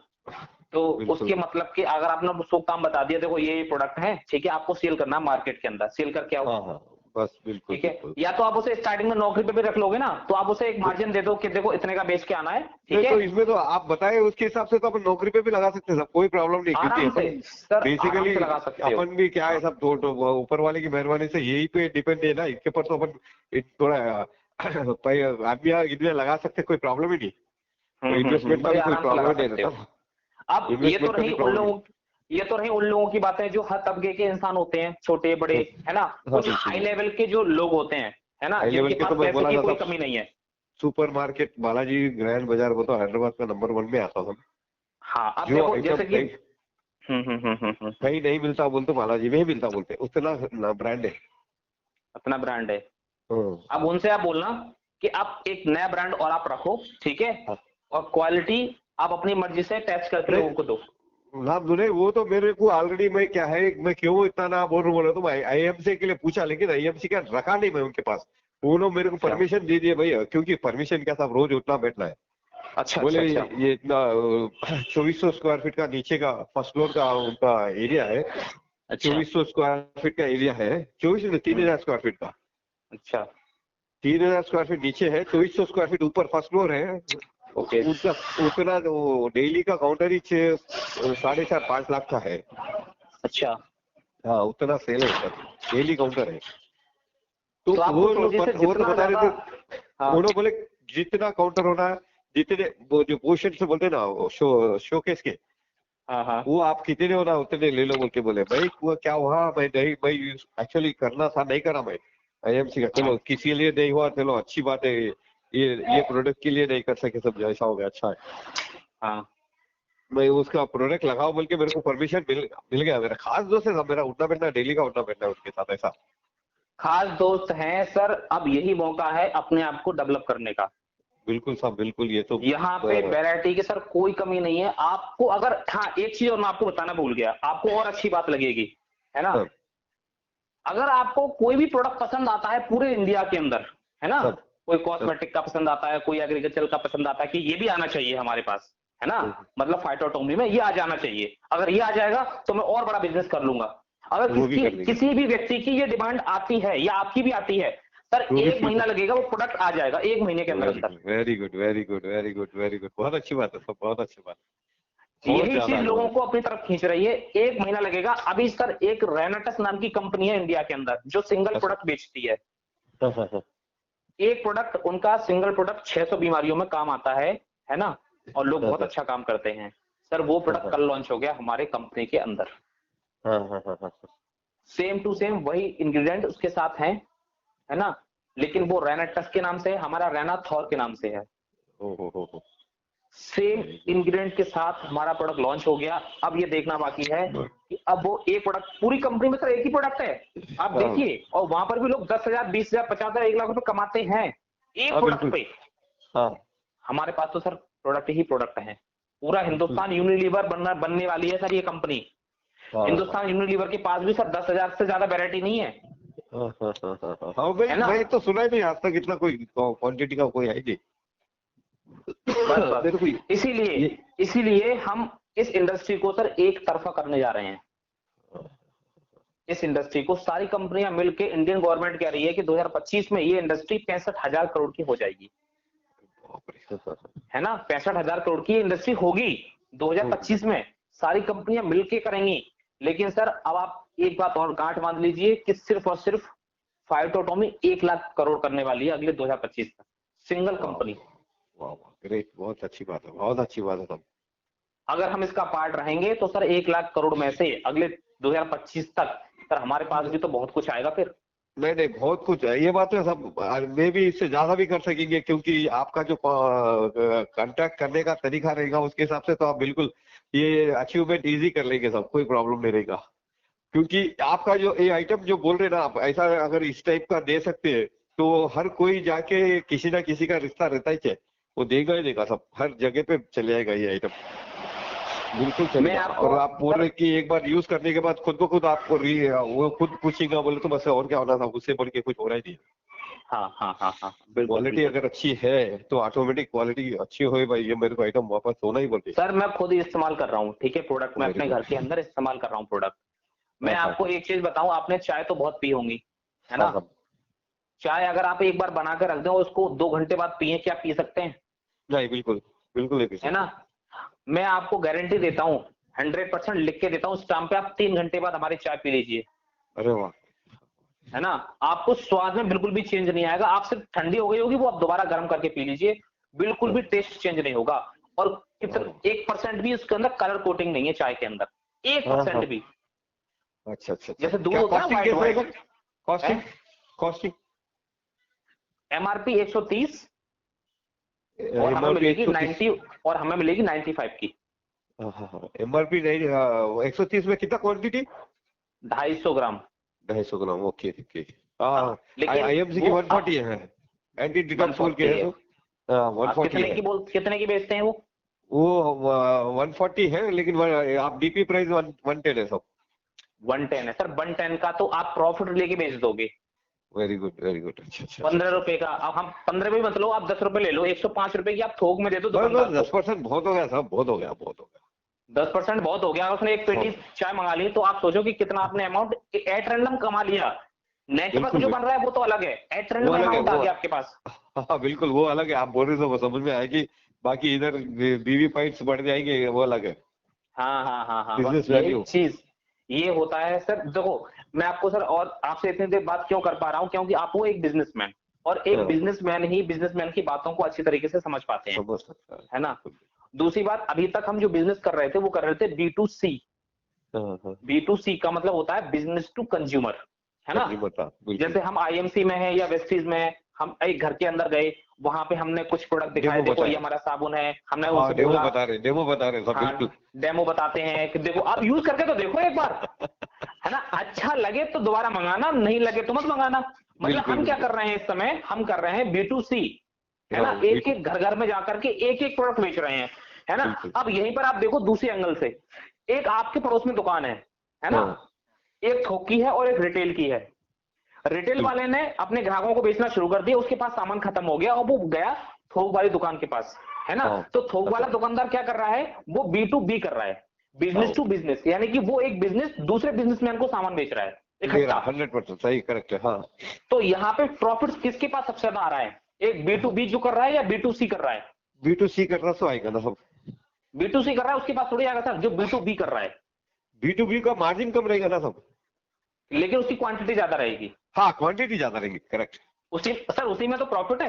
तो उसके मतलब कि अगर आपने उसको काम बता दिया, देखो ये प्रोडक्ट है, ठीक है, आपको सेल करना है मार्केट के अंदर, सेल करके आओ। बस बिल्कुल ठीक है। बिल्कुल। या तो आप उसे स्टार्टिंग में नौकरी पे भी रख लोगे ना, तो आप उसे एक मार्जिन दे दो कि देखो इतने का बेच के आना है, ठीक नहीं है। तो इसमें तो आप बताए उसके हिसाब से तो अपन नौकरी पे भी लगा सकते हैं सब, कोई प्रॉब्लम नहीं, क्योंकि आराम से अपन सर, आराम बेसिकली से लगा सकते हो। अपन भी क्या है सब तो ऊपर वाले की मेहरबानी से यही पे डिपेंड है ना, इसके पर तो अपन थोड़ा आदमी इतने लगा सकते, कोई प्रॉब्लम ही नहीं। तो इन्वेस्टमेंट का बड़े भी कोई आराम से लगा प्रॉब्लम नहीं सकते हो। रहता, अब इन्वेस्टमेंट का भी प्रॉब्लम नहीं। ये तो रही उन लोगों की बातें जो हर तबके के इंसान होते हैं, छोटे बड़े, हाँ है ना। हाँ, कुछ बिल्कुल हाई बिल्कुल। लेवल के जो लोग होते हैं, है ना, हाई लेवल जिनके के पास तो मैं पैसे बोला की था कोई सब, कमी नहीं है। सुपर मार्केट बालाजी ग्रैंड बाजार वो तो हैदराबाद का नंबर 1 में आता था। हाँ, अब जो देखो आइटम जैसे कि कहीं कहीं नहीं मिलता बोलते बालाजी में ही मिलता बोलते, उतना ब्रांड है। अपना ब्रांड है। हाँ अब उनसे आप बोलना कि आप एक नया ब्रांड और आप रखो, ठीक है, हाँ। और क्वालिटी आप अपनी मर्जी से टेस्ट करके अरे लोगों को दो। नाम सुने, वो तो मेरे को ऑलरेडी, मैं क्या है, मैं क्यों इतना ना बोल रहा, तो मैं आईएमसी के लिए पूछा, लेकिन आईएमसी का रखा नहीं मैं उनके पास। वो लोग मेरे को अच्छा परमिशन दे दिए भैया, क्योंकि परमिशन क्या साहब, रोज उतना बैठना है। अच्छा बोले अच्छा अच्छा ये इतना 2400 स्क्वायर फीट का नीचे का फर्स्ट फ्लोर का उनका एरिया है, अच्छा 2400 स्क्वायर फीट का एरिया है, 24 स्क्वायर फीट का, अच्छा। 3000 स्क्वायर फीट नीचे है, 2400 स्क्वायर फीट ऊपर फर्स्ट फ्लोर है। ओके। उनका उतना वो डेली का काउंटर ही 4.5-5 लाख का है। अच्छा, हाँ उतना सेल है उनका, डेली काउंटर है। तो तो आपको वो लोग सोचिए से वो तो जितना बता ज्यादा। रहे थे, हाँ वो लोग बोले जितना काउंटर होना है, जितने वो जो पोर्शन से बोलते हैं ना, वो शोकेस के, हाँ हाँ वो आप कितने होना उतने ले लो बोल के बोले। भाई वो क्या हुआ, मैं नहीं, मैं एक्चुअली करना था, नहीं करा मैं आईएमसी का, हाँ चलो किसी लिए नहीं हुआ, चलो अच्छी बात है, ये प्रोडक्ट के लिए नहीं कर सके, सब जैसा हो गया अच्छा है। हाँ। मैं उसका प्रोडक्ट लगाओ बोल के मेरे को परमिशन मिल गया, मेरा खास दोस्त है, मेरा उठना बैठना डेली का उठना बैठना है उसके साथ ऐसा। खास दोस्त हैं सर, अब यही मौका है अपने आप को डेवलप करने का। बिल्कुल साहब बिल्कुल, ये तो यहाँ पे वैरायटी की सर कोई कमी नहीं है आपको। अगर हाँ, एक चीज और मैं आपको बताना भूल गया, आपको और अच्छी बात लगेगी, है ना। सब अगर आपको कोई भी प्रोडक्ट पसंद आता है पूरे इंडिया के अंदर, है ना, सब कोई सब कॉस्मेटिक का पसंद आता है, कोई एग्रीकल्चर का पसंद आता है कि ये भी आना चाहिए हमारे पास, है ना, मतलब फाइटोटोमी में ये आ जाना चाहिए, अगर ये आ जाएगा तो मैं और बड़ा बिजनेस कर लूंगा। अगर वो भी कर लेंगे, किसी भी व्यक्ति की ये डिमांड आती है या आपकी भी आती है सर, वो भी 1 फुल। महीना लगेगा, वो प्रोडक्ट आ जाएगा 1 महीने के अंदर अंदर। Very good very good very good very good, बहुत अच्छी बात है सब, बहुत अच्छी बात, बहुत यही ज्यादा चीज लोगों एडवांस। को अपनी तरफ खींच रही है। 1 महीना लगेगा। अभी सर एक रेनाटस नाम की कंपनी है इंडिया के अंदर जो सिंगल अच्छा प्रोडक्ट बेचती है। हाँ हाँ हाँ एक प्रोडक्ट उनका सिंगल प्रोडक्ट 600 बीमारियों में काम आता है ना, और लोग हाँ बहुत अच्छा काम करते हैं। सर वो हाँ प्रोडक्ट कल लॉन्च हो गया हमारे कंपनी के अंदर। हाँ हाँ हाँ हाँ। सेम टू सेम वही इंग्रेडिएंट उसके साथ हैं, है ना, लेकिन वो रेनाटस के नाम से है, हमारा रेनाथॉर के नाम से है। हो सेम इंग्रेडिएंट के साथ हमारा प्रोडक्ट लॉन्च हो गया। अब ये देखना बाकी है कि अब वो एक प्रोडक्ट, पूरी कंपनी में सर एक ही प्रोडक्ट है, आप देखिए, और वहां पर भी लोग 10,000 20,000 50,000 1 लाख रुपए कमाते हैं एक हाँ प्रोडक्ट बिल्कुल पे। हाँ हमारे पास तो सर प्रोडक्ट ही प्रोडक्ट है। पूरा बिल्कुल हिंदुस्तान यूनिलीवर बनने वाली है सर ये कंपनी। हाँ हिंदुस्तान यूनिलीवर के पास भी सर 10,000 से ज्यादा वैरायटी नहीं है, हाँ हाँ हाँ हाँ हाँ हाँ, भाई है ना। मैं तो सुना ही नहीं आज तक, इतना कोई क्वांटिटी का कोई है ही नहीं। बस मेरे को बस इसीलिए ये इसीलिए हम इस इंडस्ट्री को सर एक तरफा करने जा रहे हैं। इस इंडस्ट्री को सारी कंपनियां मिलकर, इंडियन गवर्नमेंट कह रही है कि 2025 में ये इंडस्ट्री 65,000 करोड़ की हो जाएगी, है ना। 65,000 करोड़ की इंडस्ट्री होगी 2025 में, सारी कंपनियां मिलके करेंगी। लेकिन सर अब आप एक बात और गांठ बांध लीजिए कि सिर्फ और सिर्फ फाइटोटोमी 1 लाख करोड़ करने वाली है अगले 2025 तक, सिंगल कंपनी। वाह ग्रेट, बहुत अच्छी बात है, बहुत अच्छी बात है सब। अगर हम इसका पार्ट रहेंगे तो सर 1 लाख करोड़ में से अगले 2025 तक सर हमारे पास भी तो बहुत कुछ आएगा फिर। नहीं नहीं बहुत कुछ है, ये बात है सब, मैं भी इससे ज्यादा भी कर सकेंगे, क्योंकि आपका जो कांटेक्ट करने का तरीका रहेगा उसके हिसाब से तो आप बिल्कुल ये अचीवमेंट इजी कर लेंगे सब, कोई प्रॉब्लम नहीं रहेगा। क्योंकि आपका जो ये आइटम जो बोल रहे हैं ना आप, ऐसा अगर इस टाइप का दे सकते हैं तो हर कोई जाके किसी ना किसी का रिश्ता रहता ही है, वो देगा ही देगा सब, हर जगह पे चले जाएगा ये आइटम, बिल्कुल मैं चलेगा। आपको और आप बोल सर, रहे कि एक बार यूज करने के बाद खुद को खुद आपको वो खुद पूछेगा बोले तो बस, और क्या होना था, उससे बोल के कुछ हो रहा ही नहीं। हाँ हाँ हाँ हाँ बिल्कुल क्वालिटी बिल्कुल। अगर अच्छी है तो ऑटोमेटिक क्वालिटी अच्छी हो भाई, ये मेरे को आइटम वापस होना ही बोलते। सर मैं खुद ही इस्तेमाल कर रहा हूँ, ठीक है, प्रोडक्ट मैं वेरी अपने घर गुड। के अंदर इस्तेमाल कर रहा हूँ प्रोडक्ट। मैं हाँ हाँ आपको एक चीज बताऊं, आपने चाय तो बहुत पी होंगी, है हाँ ना। हाँ चाय अगर आप एक बार बना कर रख दें और उसको 2 घंटे बाद पिए, क्या पी सकते हैं? नहीं, बिल्कुल बिल्कुल नहीं पी है ना? सकते। मैं आपको गारंटी देता हूँ, 100% लिख के देता हूँ, स्टाम्प पे, आप 3 घंटे बाद हमारी चाय पी लीजिए, अरे वाह! है ना? आपको स्वाद में बिल्कुल भी चेंज नहीं आएगा। आप सिर्फ ठंडी हो गई होगी, वो आप दोबारा गर्म करके पी लीजिए, बिल्कुल भी टेस्ट चेंज नहीं होगा। और कितना, 1% भी उसके अंदर कलर कोटिंग नहीं है चाय के अंदर, हाँ, 1% हाँ। भी। अच्छा, अच्छा, अच्छा। जैसे दूध क्या होता है ना, कॉस्टिंग व्हाइट कैसे है व्हाइट सर? कॉस्टिंग? है। कॉस्टिंग? एमआरपी 130 और हमें एमआरपी मिलेगी 130। 90, और हमें मिलेगी 95 की। हाँ, हाँ, हाँ। एमआरपी नहीं, 130 में कितना क्वांटिटी? 250 ग्राम। 250 ग्राम, ओके, ओके। हाँ, हाँ, लेकिन आईएमसी की वो 140 आप है। एंटी डिटॉक्स बोल के 140 है है। तो। हाँ, 140 है। कितने की बेचते हैं वो? वो 140 है, लेकिन आप डीपी प्राइस 110 है सब। 110 है सर, 110 का तो आप प्रॉफिट लेके बेच दोगे। Very good, very good. अच्छा, अच्छा, अच्छा, 15 अच्छा। रुपए का, अब हम 15 भी मत लो, आप 10 रुपए ले लो, 105 रुपए की आप थोक में दे दो बस बस दुकानदार को। 10% बहुत हो गया साहब, बहुत हो गया, बहुत हो गया। 10% बहुत हो गया। अगर उसने एक पेटी बहुत। चाय मंगा ली तो आप सोचो कि कितना आपने अमाउंट एट रैंडम कमा लिया। नेटवर्क बिल्कुल जो बिल्कुल। बन रहा है वो तो अलग है, एट वो रैंडम अलग है अमाउंट आ वो। गया आपके पास। हाँ, बिल्कुल वो अलग है। आप बोल रहे हो तो समझ में आएगी। बाकी इधर बीवी पॉइंट्स बढ़ जाएंगे, वो अलग है। हाँ हाँ हाँ हाँ, बस बिजनेस यही वैल्यू। चीज, ये होता है सर। देखो, मैं आपको सर और आपसे इतनी देर बात क्यों कर पा रहा हूँ, क्योंकि आप वो एक बिजनेसमैन, और एक हाँ, बिजनेसमैन ही बिजनेसमैन की बातों को अच्छी तरीके से समझ पाते हैं, समझ सकता है। है ना? बिल्कुल। दूसरी बात, अभी तक हम जो बिजनेस कर रहे थे वो कर रहे थे बी टू सी। हाँ, हाँ। बी टू सी का मतलब होता है बिजनेस टू कंज्यूमर, है ना? कंज्यूमर था, बिल्कुल। जैसे हम आईएमसी में है या वेस्टीज में है, हम एक घर के अंदर गए, वहां पे हमने कुछ प्रोडक्ट दिखाए, डेमो देखो ये बताए। हमारा साबुन है, हमने हाँ, उनसे बोला, डेमो बता रहे सब, हाँ, बिल्कुल। डेमो बताते हैं कि देखो आप यूज करके तो देखो एक बार, है ना? अच्छा लगे तो दोबारा मंगाना, नहीं लगे तो मत मंगाना। मतलब बिल्कुल हम क्या बिल्कुल। कर रहे हैं इस समय, हम कर रहे हैं बी टू सी, है हाँ, ना? एक बिल्कुल एक घर घर में जाकर के एक एक प्रोडक्ट बेच रहे हैं, है ना? बिल्कुल। अब यहीं पर आप देखो दूसरे एंगल से, एक आपके पड़ोस में दुकान है ना? हाँ, एक थोक की है और एक रिटेल की है। रिटेल बिल्कुल। वाले ने अपने ग्राहकों को बेचना शुरू कर दिया, उसके पास सामान खत्म हो गया और वो गया थोक वाली दुकान के पास, है ना? हाँ, तो थोक वाला अच्छा। दुकानदार क्या कर रहा है, वो बी टू बी कर रहा है, बिजनेस हाँ, टू बिजनेस, यानी कि वो एक बिजनेस दूसरे बिजनेसमैन को सामान बेच रहा है दे इकट्ठा। रहा 100% सही, करेक्ट है। हाँ, तो यहाँ पे प्रॉफिट किसके पास सबसे ज्यादा आ रहा है, एक बी टू बी जो कर रहा है या बी टू सी कर रहा है? B2C करना तो आएगा ना सब। बी टू सी कर रहा है उसके पास थोड़ी आएगा सर, जो बी टू बी कर रहा है, B2B का मार्जिन कम रहेगा ना सब। लेकिन उसकी क्वांटिटी ज्यादा रहेगी। हाँ, क्वांटिटी ज्यादा रहेगी, करेक्ट। उसी सर, उसी में तो प्रॉफिट है।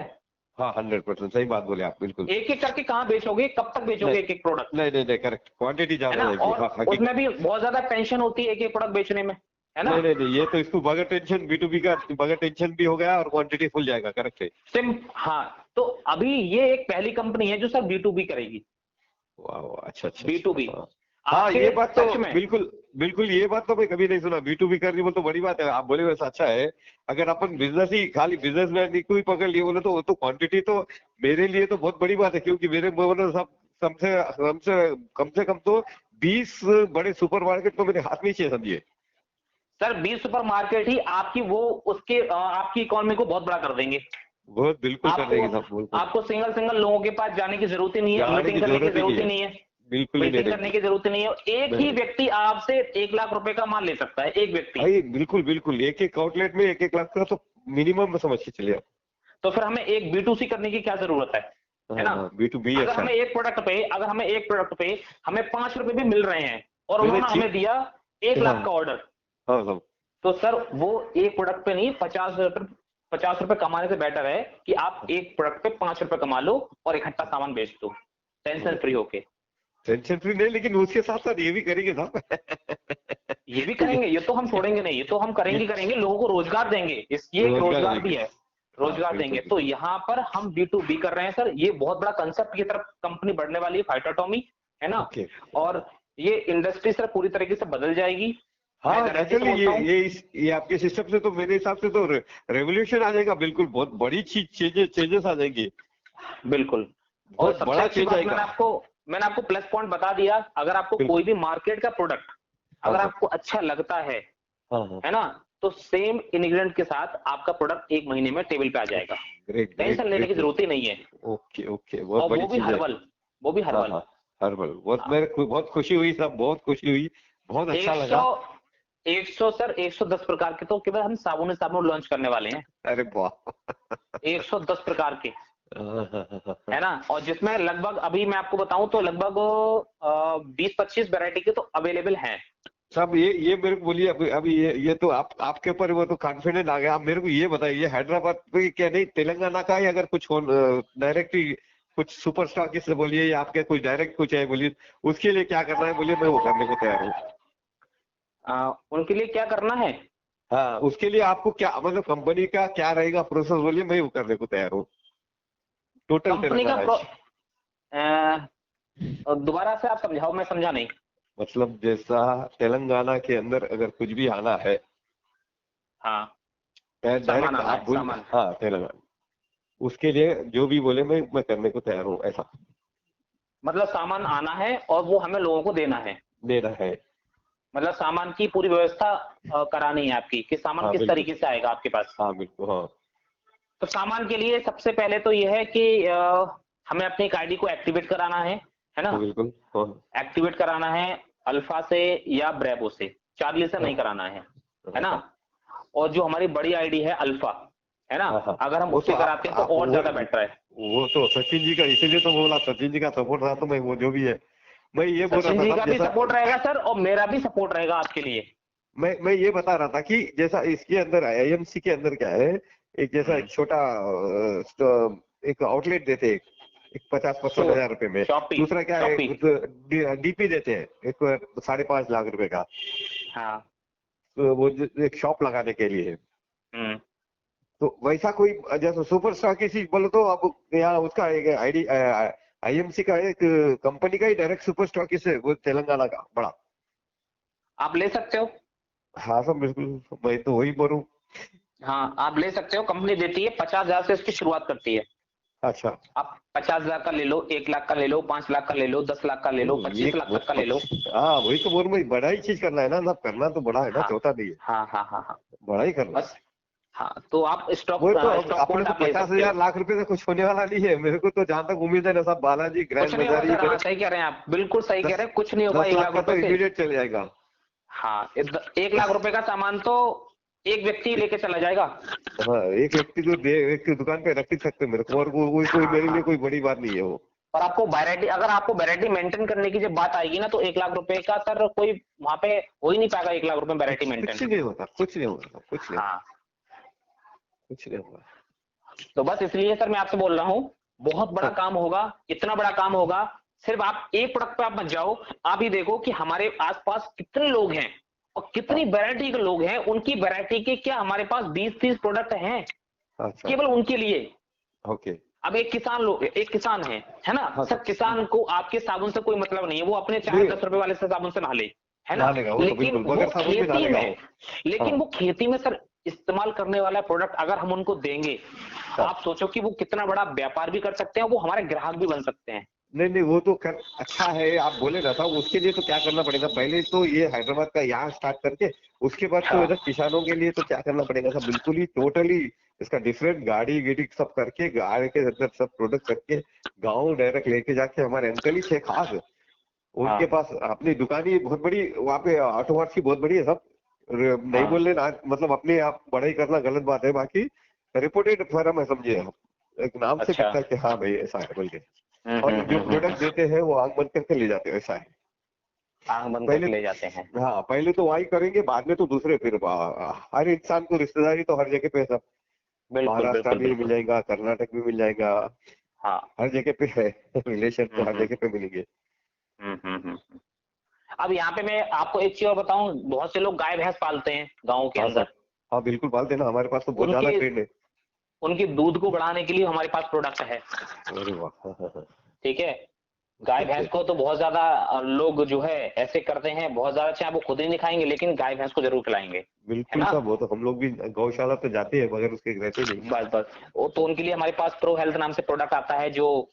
हाँ, 100% सही बात बोले आप, बिल्कुल। एक एक करके कहाँ बेचोगे, कब तक नहीं बेचोगे एक एक प्रोडक्ट, नहीं नहीं नहीं, करेक्ट, क्वांटिटी है ज्यादा ना? रहेगी, और हाँ, हकीकत। उसमें भी बहुत ज्यादा टेंशन होती है एक एक प्रोडक्ट बेचने में, है ना? नहीं नहीं नहीं, ये तो इसको बगैर टेंशन, B2B का बगैर टेंशन भी हो गया और क्वांटिटी फुल जाएगा, करेक्ट है। सिम, हाँ। तो अभी ये एक पहली कंपनी है जो सर बी टू बी करेगी, वाह वाह, अच्छा अच्छा बी टू अच्छा, बी। हाँ। हाँ, आपके ये बात तो सच में, बिल्कुल बिल्कुल, ये बात तो मैं कभी नहीं सुना। B2B करनी बोल तो बड़ी बात है, आप बोले वैसा अच्छा है। अगर अपन बिजनेस ही खाली बिजनेस मैन को ही पकड़ लिए बोले तो वो तो क्वांटिटी तो मेरे लिए तो बहुत बड़ी बात है, क्योंकि मेरे बोले सब कम से कम तो 20 बड़े सुपरमार्केट तो मेरे हाथ में ही चाहिए, समझिए। सर 20 सुपर मार्केट ही आपकी वो उसके आपकी इकोनॉमी को बहुत बड़ा कर देंगे। बहुत बिल्कुल कर आपको देगी सब, बिल्कुल। आपको सिंगल सिंगल लोगों के पास जाने की जरूरत ही नहीं है, जाने मीटिंग की करने की जरूरत ही नहीं जरूरत ही है, नहीं है, बिल्कुल ही नहीं मीटिंग करने रहेगी। की जरूरत ही नहीं है। एक ही नहीं व्यक्ति आपसे 1 लाख रुपए का माल ले सकता है, एक व्यक्ति। भाई, बिल्कुल बिल्कुल, एक एक आउटलेट में 1-1 लाख का तो मिनिमम समझ के चलिए आप। तो फिर हमें एक बी टू सी करने की क्या जरूरत है हाँ ना? हाँ, B2B अगर अच्छा हमें है। एक प्रोडक्ट पे हमें 5 रुपए भी मिल रहे हैं और मेरे उन्होंने हमें चीप। दिया 1 लाख हाँ का ऑर्डर, हाँ सब। तो सर वो एक प्रोडक्ट पे नहीं, 50 रुपए कमाने से बेटर है कि आप एक प्रोडक्ट पे 5 रुपए कमा लो और इकट्ठा सामान बेच दो, टेंशन फ्री होके। टेंशन फ्री नहीं, लेकिन उसके साथ साथ ये भी करेंगे साहब। ये भी करेंगे, ये तो हम छोड़ेंगे नहीं, ये तो हम ये करेंगे, लोगों को रोजगार देंगे, ये एक रोजगार रोजगार देंगे। भी है, हाँ, रोजगार बिल्कुल देंगे। तो बिल्कुल। यहाँ पर हम बी टू बी कर रहे हैं सर, ये बहुत बड़ा कंसेप्ट की तरफ कंपनी बढ़ने वाली है, फाइटोटॉमी, है ना? ओके। और ये इंडस्ट्री सर पूरी तरीके से बदल जाएगी, मैं हाँ, गारंटी से नेचुरली बोलता हूँ। ये आपके सिस्टम से तो मेरे हिसाब से तो रेवोल्यूशन आ जाएगा, बिल्कुल बहुत बड़ी चीज, चेंजेस आ जाएंगी। बिल्कुल। और बहुत सबसे बड़ा अच्छी चेंज बात, आएगा। मैंने आपको प्लस पॉइंट बता दिया। अगर आपको बिल्कुल। कोई भी मार्केट का प्रोडक्ट हाँ अगर सर। आपको अच्छा लगता हाँ हाँ। है ना, तो सेम इंग्रेडिएंट के साथ आपका प्रोडक्ट 1 महीने में टेबल पे आ जाएगा, ग्रेट ग्रेट टेंशन लेने की ग्रेट। जरूरत ही नहीं है। ओके ओके, बहुत और बड़ी वो भी चीज है। हर्बल, वो भी हाँ हर्बल। हाँ, हर्बल, बहुत हाँ, मेरे को बहुत खुशी हुई साहब, बहुत खुशी हुई, बहुत अच्छा 100, लगा। 100 सर 110 प्रकार के तो केवल हम साबुन लॉन्च करने वाले हैं। अरे वाह 110 प्रकार के, है ना। और जिसमें लगभग अभी मैं आपको बताऊं तो लगभग 20-25 वैरायटी के तो अवेलेबल हैं। साहब ये मेरे को बोलिए, अभी ये तो आपके ऊपर वो तो कॉन्फिडेंट आ गया। आप मेरे को ये बताइए, हैदराबाद पे क्या नहीं तेलंगाना का, या अगर कुछ डायरेक्टली कुछ सुपर स्टॉकिस्ट से बोलिए, या आपके कुछ डायरेक्ट कुछ है बोलिए, उसके लिए क्या करना है बोलिए, मैं वो करने को तैयार हूँ। उनके लिए क्या करना है? हाँ, उसके लिए आपको क्या मतलब कंपनी का क्या रहेगा प्रोसेस बोलिए, मैं वो करने को तैयार हूँ टोटल कंपनी का तेलंगाना। दोबारा से आप समझाओ, मैं समझा नहीं। मतलब जैसा तेलंगाना के अंदर अगर कुछ भी आना है, हाँ सामान डायरेक्ट आना आप है, बोल, सामान। हाँ तेलंगाना, उसके लिए जो भी बोले मैं करने को तैयार हूँ, ऐसा मतलब सामान आना है और वो हमें लोगों को देना है। देना है। मतलब सामान की पूरी व्यवस्था करानी है आपकी, कि सामान हाँ किस बिल्कुल, तरीके से आएगा आपके पास। हाँ बिल्कुल, हाँ तो सामान के लिए सबसे पहले तो यह है कि हमें अपनी एक आईडी को एक्टिवेट कराना है ना। बिल्कुल, हाँ एक्टिवेट कराना है अल्फा से या ब्रेवो से, चार्ली से नहीं कराना है ना। और जो हमारी बड़ी आईडी है अल्फा, है ना, हाँ हाँ। अगर हम वो तो उससे कराते हैं तो आप और ज्यादा बेटर है। वो तो सचिन जी का, इसीलिए तो बोला सचिन जी का सपोर्ट रहा, तो मैं वो जो भी है, मैं ये बोल रहा सचिन था जी साहब, का भी जैसा सपोर्ट रहेगा सर, और मेरा भी सपोर्ट रहेगा आपके लिए। मैं ये बता रहा था कि जैसा इसके अंदर आईएमसी के अंदर क्या है, एक जैसा एक छोटा एक आउटलेट देते हैं, एक 50-55 हजार रुपए में। शॉपी, दूसरा क्या है, शॉपी। डीपी देते हैं एक 5.5 लाख रुपए का, हाँ। तो वो एक शॉप लगाने के लिए। हम्म। तो वैसा कोई जैसा सुपर स्टार किसी बोलो तो अब यहाँ उसका एक आईडी आईएमसी का एक कंपनी का ही डायरेक्ट सुपर स्टॉक है वो तेलंगाना का बड़ा। आप ले सकते हो। हाँ सब बिल्कुल, मैं तो वही बोलूँ। हाँ आप ले सकते हो, कंपनी देती है 50,000 से इसकी शुरुआत करती है। अच्छा, आप 50,000 का ले लो, 1 लाख का ले लो, 5 लाख का ले लो, 10 लाख का ले लो, 25 लाख तक का ले लो। हाँ वही तो बोल, मैं बड़ा ही चीज करना है ना, ना करना तो बड़ा है ना, हाँ छोटा नहीं है, हाँ हाँ हाँ हाँ। बड़ा ही करना है। बस। हाँ तो आप वो स्टॉक तो स्टॉक अपने पॉइंट को आप ले सकते हो। 50,000 लाख रुपए से कुछ होने वाला नहीं है, मेरे को तो जहां तक उम्मीद है ना सब बालाजी कुछ ग्रैंड नहीं होगा बाजार, ये सर, हाँ मेरे सही कह रहे हैं आप, बिल्कुल सही कह रहे 10 हैं, कुछ नहीं होगा 10 1 लाख लाख का तो रुपए से। इमीडिएट चले जाएगा। हाँ 1 लाख रुपए का सामान तो एक व्यक्ति लेके चला जाएगा। हाँ एक व्यक्ति को एक दुकान पे रख ही सकते मेरे को, और कोई हाँ मेरे लिए हाँ। कोई बड़ी बात नहीं है वो। और आपको वैरायटी, अगर आपको वैरायटी मेंटेन करने की जब बात आएगी ना, तो 1 लाख रुपए का सर कोई वहां पे हो ही नहीं पाएगा 1 लाख रुपए वैरायटी मेंटेन। कुछ नहीं होता, कुछ नहीं होगा, कुछ नहीं, हाँ। कुछ नहीं होगा। तो बस इसलिए सर मैं आपसे बोल रहा हूँ, बहुत बड़ा हाँ, काम होगा, इतना बड़ा काम होगा। सिर्फ आप एक प्रोडक्ट पे आप मत जाओ, आप ही देखो कि हमारे आसपास कितने लोग हैं और कितनी हाँ, वैरायटी के लोग हैं, उनकी वैरायटी के क्या हमारे पास 20-30 प्रोडक्ट हैं अच्छा, केवल उनके लिए। ओके, अब एक किसान है ना हाँ सर, सर, किसान को आपके साबुन से कोई मतलब नहीं है, वो अपने चाहे नहीं 10 रुपए वाले से साबुन से नहा ले, है ना। नहा लेगा वो तो लेकिन बिल्कुल, वो बगैर साबुन भी नहा खेती लेगा में, वो। लेकिन हाँ वो खेती में सर इस्तेमाल करने वाला प्रोडक्ट अगर हम उनको देंगे, तो हाँ, आप सोचो कि वो कितना बड़ा व्यापार भी कर सकते हैं, वो हमारे ग्राहक भी बन सकते हैं। नहीं नहीं वो तो कर अच्छा है, आप बोले ना था, उसके लिए तो क्या करना पड़ेगा, पहले तो ये हैदराबाद का यहाँ स्टार्ट करके उसके बाद तो हाँ इधर किसानों के लिए तो क्या करना पड़ेगा सब, बिल्कुल ही टोटली इसका डिफरेंट गाड़ी गिड़ी सब करके, गाड़ी के अंदर सब प्रोडक्ट करके गाँव डायरेक्ट लेके जाके, हमारे अंकल ही थे खास, हाँ उनके पास अपनी दुकान ही बहुत बड़ी वहाँ पे, ऑटो वर्क्स की बहुत बड़ी है सब। नहीं हाँ बोल रहे मतलब अपने आप बढ़ाई करना गलत बात है, बाकी रिपोर्टेड फर्म है समझिए आप, एक नाम से अच्छा। बिकता है कि हाँ भाई ऐसा है बोल के, और जो हम्म। प्रोडक्ट देते हैं वो आंख बंद करके ले जाते हैं, ऐसा है। आंख बंद पहले, करके ले जाते हैं। हाँ पहले तो वही करेंगे, बाद में तो दूसरे, फिर हर इंसान को रिश्तेदारी तो हर जगह पे है सब, बिल्कुल महाराष्ट्र बिल्कुल भी मिल बिल्कुल। जाएगा, कर्नाटक भी मिल जाएगा, हाँ। हर जगह पे है रिलेशन तो हर हम्म। जगह पे मिलेंगे। हम्म। अब यहाँ पे मैं आपको एक चीज और बताऊं, बहुत से लोग गाय भैंस पालते हैं गाँव के हाँ सर, अंदर। हाँ बिल्कुल पालते ना, हमारे पास तो बहुत ज्यादा उनके ट्रेंड है। उनकी दूध को बढ़ाने के लिए हमारे पास प्रोडक्ट है। अरे वाह, हाँ हाँ हाँ, ठीक है। गाय ओके, भैंस को तो बहुत ज्यादा लोग जो है ऐसे करते हैं, बहुत ज्यादा, चाहे वो खुद ही नहीं खाएंगे लेकिन गाय भैंस को जरूर खिलाएंगे, है बिल्कुल ना। साहब, वो तो हम लोग भी गौशाला पे जाते हैं मगर उसके रहते नहीं। बस बस, वो तो उनके लिए हमारे पास प्रो हेल्थ नाम से प्रोडक्ट आता है, जो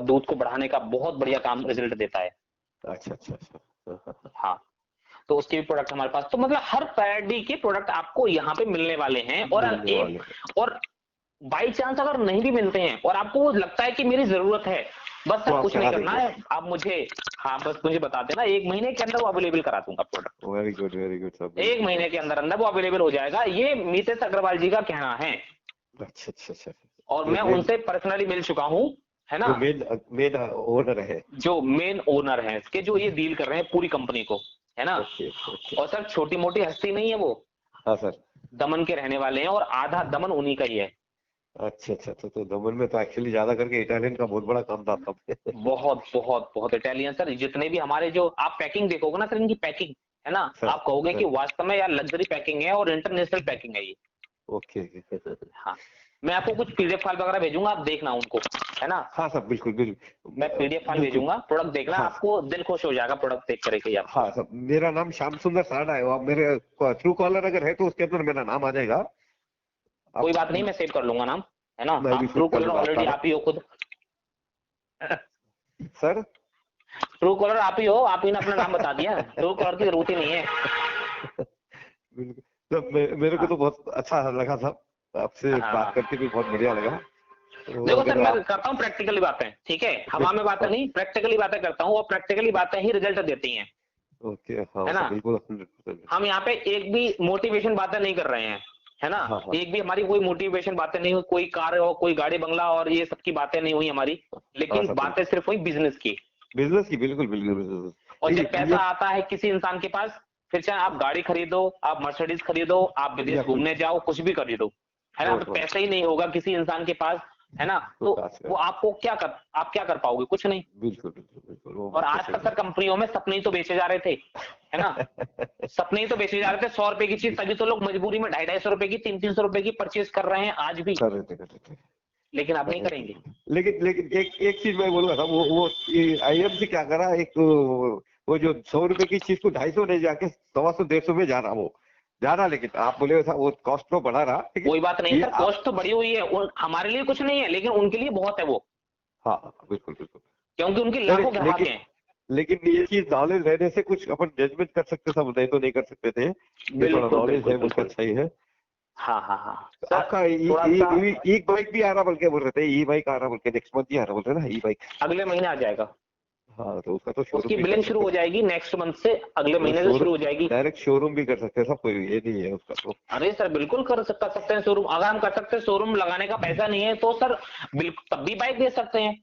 दूध को बढ़ाने का बहुत बढ़िया काम रिजल्ट देता है। अच्छा अच्छा अच्छा, हाँ, हाँ, हाँ, हाँ। तो उसके भी प्रोडक्ट हमारे पास, तो मतलब हर वैरायटी के प्रोडक्ट आपको यहाँ पे मिलने वाले हैं। और मिलने वाले हैं। और बाई चांस अगर नहीं भी मिलते हैं और आपको वो लगता है कि मेरी जरूरत है, बस तो सर आप कुछ नहीं करा करना देंगे। है, आप मुझे हाँ बस मुझे बता देना, 1 महीने के अंदर वो अवेलेबल करा दूंगा प्रोडक्ट। Very good sir. 1 महीने के अंदर अंदर वो अवेलेबल हो जाएगा, ये मितेश अग्रवाल जी का कहना है। अच्छा। और जो मैं उनसे पर्सनली मिल चुका हूँ, है ना। जो मेन ओनर है, जो मेन ओनर है इसके, जो ये डील कर रहे हैं पूरी कंपनी को, है ना। ओके। और सर छोटी मोटी हस्ती नहीं है वो, हाँ सर। दमन के रहने वाले हैं और आधा दमन उन्हीं का ही है। अच्छा, तो दमन में तो एक्चुअली ज्यादा करके इटालियन का बहुत बड़ा काम था तब। बहुत बहुत बहुत इटालियन सर, जितने भी हमारे, जो आप पैकिंग देखोगे ना सर, इनकी पैकिंग, है ना, सर आप कहोगे कि सर वास्तव में यार लग्जरी पैकिंग है और इंटरनेशनल पैकिंग है ये। ओके। हाँ, मैं आपको कुछ पीडीएफ फाइल वगैरह भेजूंगा, आप देखना उनको, है ना। हाँ सर, बिल्कुल मैं पीडीएफ फाइल बिल्कुल। भेजूंगा, प्रोडक्ट देखना, हाँ आपको दिल खुश हो जाएगा प्रोडक्ट देख करके यार। हाँ सर, मेरा नाम श्याम सुंदर साड़ा है, और मेरे थ्रू कॉलर अगर है तो उसके अंदर मेरा नाम आ जाएगा। कोई आप, बात नहीं, मैं सेव कर लूंगा नाम, है ना। मैं भी आप फिर ट्रू कर कॉलर लूंगा ऑलरेडी आपका आप ही हो खुद। सर। ट्रू कॉलर आप ही हो, आप ही ने अपना नाम बता दिया, ट्रू कॉलर की जरूरत ही नहीं है। बिल्कुल। तो मेरे को हाँ तो बहुत अच्छा लगा था, आपसे बात हाँ। करके भी बहुत बढ़िया लगा। तो देखो सर, अगर मैं आप करता हूँ प्रैक्टिकली बातें, ठीक है, हवा में बातें नहीं, प्रैक्टिकली बातें करता हूँ, और प्रैक्टिकली बातें ही रिजल्ट देती हैं, ओके, हाँ है सर, ना। बिल्कुल 100%। हम यहाँ पे एक भी मोटिवेशन बातें नहीं कर रहे हैं, है ना। हाँ हाँ एक भी हमारी कोई मोटिवेशन बातें नहीं हुई, कोई कार हो, कोई गाड़ी बंगला और ये सब की बातें नहीं हुई हमारी, हाँ लेकिन सर, बातें सिर्फ हुई बिजनेस की। बिजनेस की, बिल्कुल। और जब देखिए पैसा ये आता है किसी इंसान के पास, फिर चाहे आप गाड़ी खरीदो, आप मर्सिडीज खरीदो, आप विदेश या कोई घूमने जाओ, कुछ भी खरीदो, है ना, और तो पैसा ही नहीं होगा किसी इंसान के पास, है ना, तो तो काज वो कर, आपको आप क्या कर पाओगे, कुछ नहीं। बिल्कुल वो और बात तो आज तक सही सर कंपनियों में सपने ही तो बेचे जा रहे थे, है ना। है। सपने ही तो बेचे जा रहे थे, 100 रुपए की चीज, तभी तो लोग मजबूरी में 250-250 रुपए की, 300-300 रुपए की परचेज कर रहे हैं आज भी, कर रहे थे। लेकिन अब नहीं अरे करेंगे। बिल्कुल। लेकिन एक चीज मैं बोलूंगा था, वो आईएमसी क्या करा, एक वो जो 100 रुपए की चीज को 250 नहीं जाके 100-150 में जा रहा, वो जा रहा, लेकिन आप बोले था वो कॉस्ट तो बढ़ा रहा, लेकिन कोई बात नहीं ये सर, आप, कॉस्ट तो बढ़ी हुई है, हमारे लिए कुछ नहीं है, लेकिन उनके लिए बहुत है वो, हाँ बिल्कुल। क्योंकि उनकी नहीं लाखों ग्राहक हैं। लेकिन ये चीज नॉलेज रहने से कुछ अपन जजमेंट कर सकते, सब नहीं तो नहीं कर सकते थे, ये थोड़ा बिल्कुल नॉलेज बिल्कुल है बोल के बिल्कुल। अच्छा ही है। हाँ हाँ हाँ सर, आपका थोड़ा सा ई बाइक भी आ रहा बोल के बोल रहे थे, ई बाइक आ रहा बोल के, नेक्स्ट मंथ ही आ रहा बोल रहे ना ई बाइक। अगले महीने आ जाएगा, हाँ तो उसका तो शोरूम उसकी भी कर बिलिंग शुरू सकते हो जाएगी नेक्स्ट मंथ से, अगले हैं, महीने से शुरू हो जाएगी। डायरेक्ट शोरूम भी कर सकते हैं, सब कोई ये नहीं है उसका तो। अरे सर बिल्कुल कर सकते हैं शोरूम, अगर हम कर सकते हैं, शोरूम लगाने का पैसा नहीं है तो सर बिल्कुल तब भी बाइक दे सकते हैं,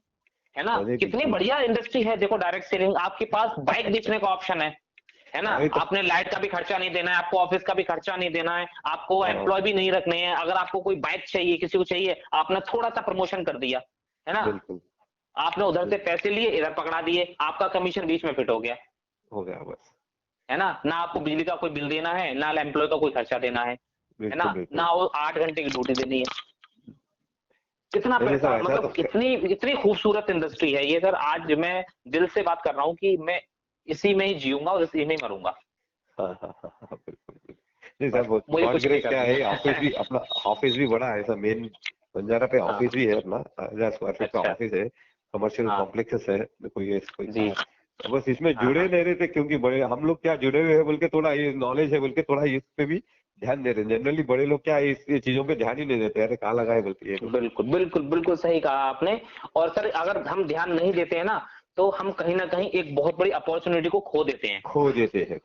है ना। अरे कितनी बिल्कुल। बढ़िया इंडस्ट्री है, देखो डायरेक्ट सेलिंग, आपके पास बाइक बेचने का ऑप्शन है ना। अरे तो आपने लाइट का भी खर्चा नहीं देना है, आपको ऑफिस का भी खर्चा नहीं देना है, आपको हाँ, एम्प्लॉय भी नहीं रखने हैं, अगर आपको कोई बाइक चाहिए, किसी को चाहिए, आपने थोड़ा सा प्रमोशन कर दिया, है ना, बिल्कुल आपने उधर से पैसे लिए, इधर पकड़ा दिए, आपका कमीशन बीच में फिट हो गया, हो गया बस। है ना आपको बिजली का कोई बिल देना है, ना एम्प्लॉय का कोई खर्चा देना है ना, बिल्कुल। ना वो 8 घंटे की ड्यूटी देनी है। कितना नहीं सर, पैसा, ऐसा तो मतलब इतनी इतनी खूबसूरत इंडस्ट्री है ये सर, आज मैं दिल से बात कर रहा हूँ कि मैं इसी में ही जीऊंगा और इसी में ही मरूंगा। बिल्कुल। नहीं सर, बस वो मुझे गॉड कुछ नहीं ग्रेस क्या करना है, ऑफिस भी है। अपना, ऑफिस भी बड़ा है सर, मेन बंजारा पे हाँ ऑफिस भी है अपना, 1000 स्क्वायर फीट का अच्छा। ऑफिस है, कमर्शियल हाँ कॉम्प्लेक्सेस है, कोई ये कोई जी। था। तो बस इसमें हाँ जुड़े हाँ नहीं रहते, क्योंकि बड़े हम लोग क्या जुड़े हुए हैं बोल के, थोड़ा ये नॉलेज है बोल के थोड़ा इस पे भी ध्यान दे रहे हैं। जनरली बड़े लोग क्या है, इस चीजों पे ध्यान ही नहीं देते, अरे कहाँ लगा है बोलते ये लोग। बिल्कुल सही कहा आपने। और सर अगर हम ध्यान नहीं देते हैं ना, तो हम कहीं ना कहीं एक बहुत बड़ी अपॉर्चुनिटी को खो देते हैं। खो देते हैं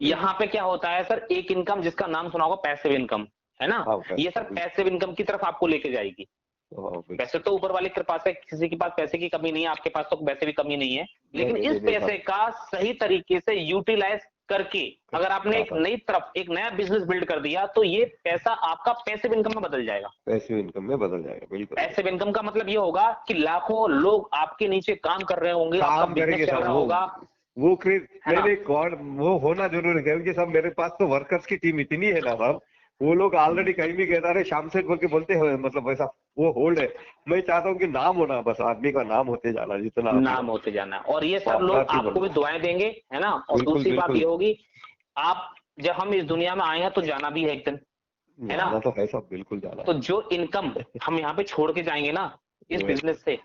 यहाँ बिल्कुल। पे क्या होता है सर, एक इनकम जिसका नाम सुना होगा, पैसिव इनकम, है ना, हाँ ये सर बिल्कुल। पैसिव इनकम की तरफ आपको लेके जाएगी। हाँ वैसे बिल्कुल। तो ऊपर वाले के पास है, किसी के पास पैसे की कमी नहीं है, आपके पास तो वैसे भी कमी नहीं है, नहीं लेकिन नहीं इस नहीं नहीं पैसे सर। का सही तरीके से यूटिलाइज करके अगर आपने हाँ एक हाँ, नई तरफ एक नया बिजनेस बिल्ड कर दिया, तो ये पैसा आपका पैसिव इनकम में बदल जाएगा। पैसिव इनकम में बदल जाएगा, बिल्कुल। पैसिव इनकम का मतलब ये होगा कि लाखों लोग आपके नीचे काम कर रहे होंगे, आपका काम बिजनेस करेंगे चल सब रहा होगा, वो क्रेज, है नहीं ना। नहीं गॉड, वो होना जरूर है, क्योंकि सब मेरे पास तो वर्कर्स की टीम इतनी है ना साहब, वो लोग ऑलरेडी कहीं भी कहता रहे शाम से बोल के बोलते हैं, मतलब वैसा वो होल्ड है। मैं चाहता हूँ कि नाम होना, बस आदमी का नाम होते जाना जितना आप नाम लो। होते जाना है, और ये सब अपना लोग भी आपको बोलो। भी दुआएं देंगे, है ना। और बिल्कुल दूसरी बात ये बिल्कुल। होगी, आप जब हम इस दुनिया में आए हैं तो जाना भी है एक दिन, है ना। जाना तो है सब, बिल्कुल जाना तो है। जो इनकम हम यहाँ पे छोड़ के जाएंगे ना इस वो बिजनेस से,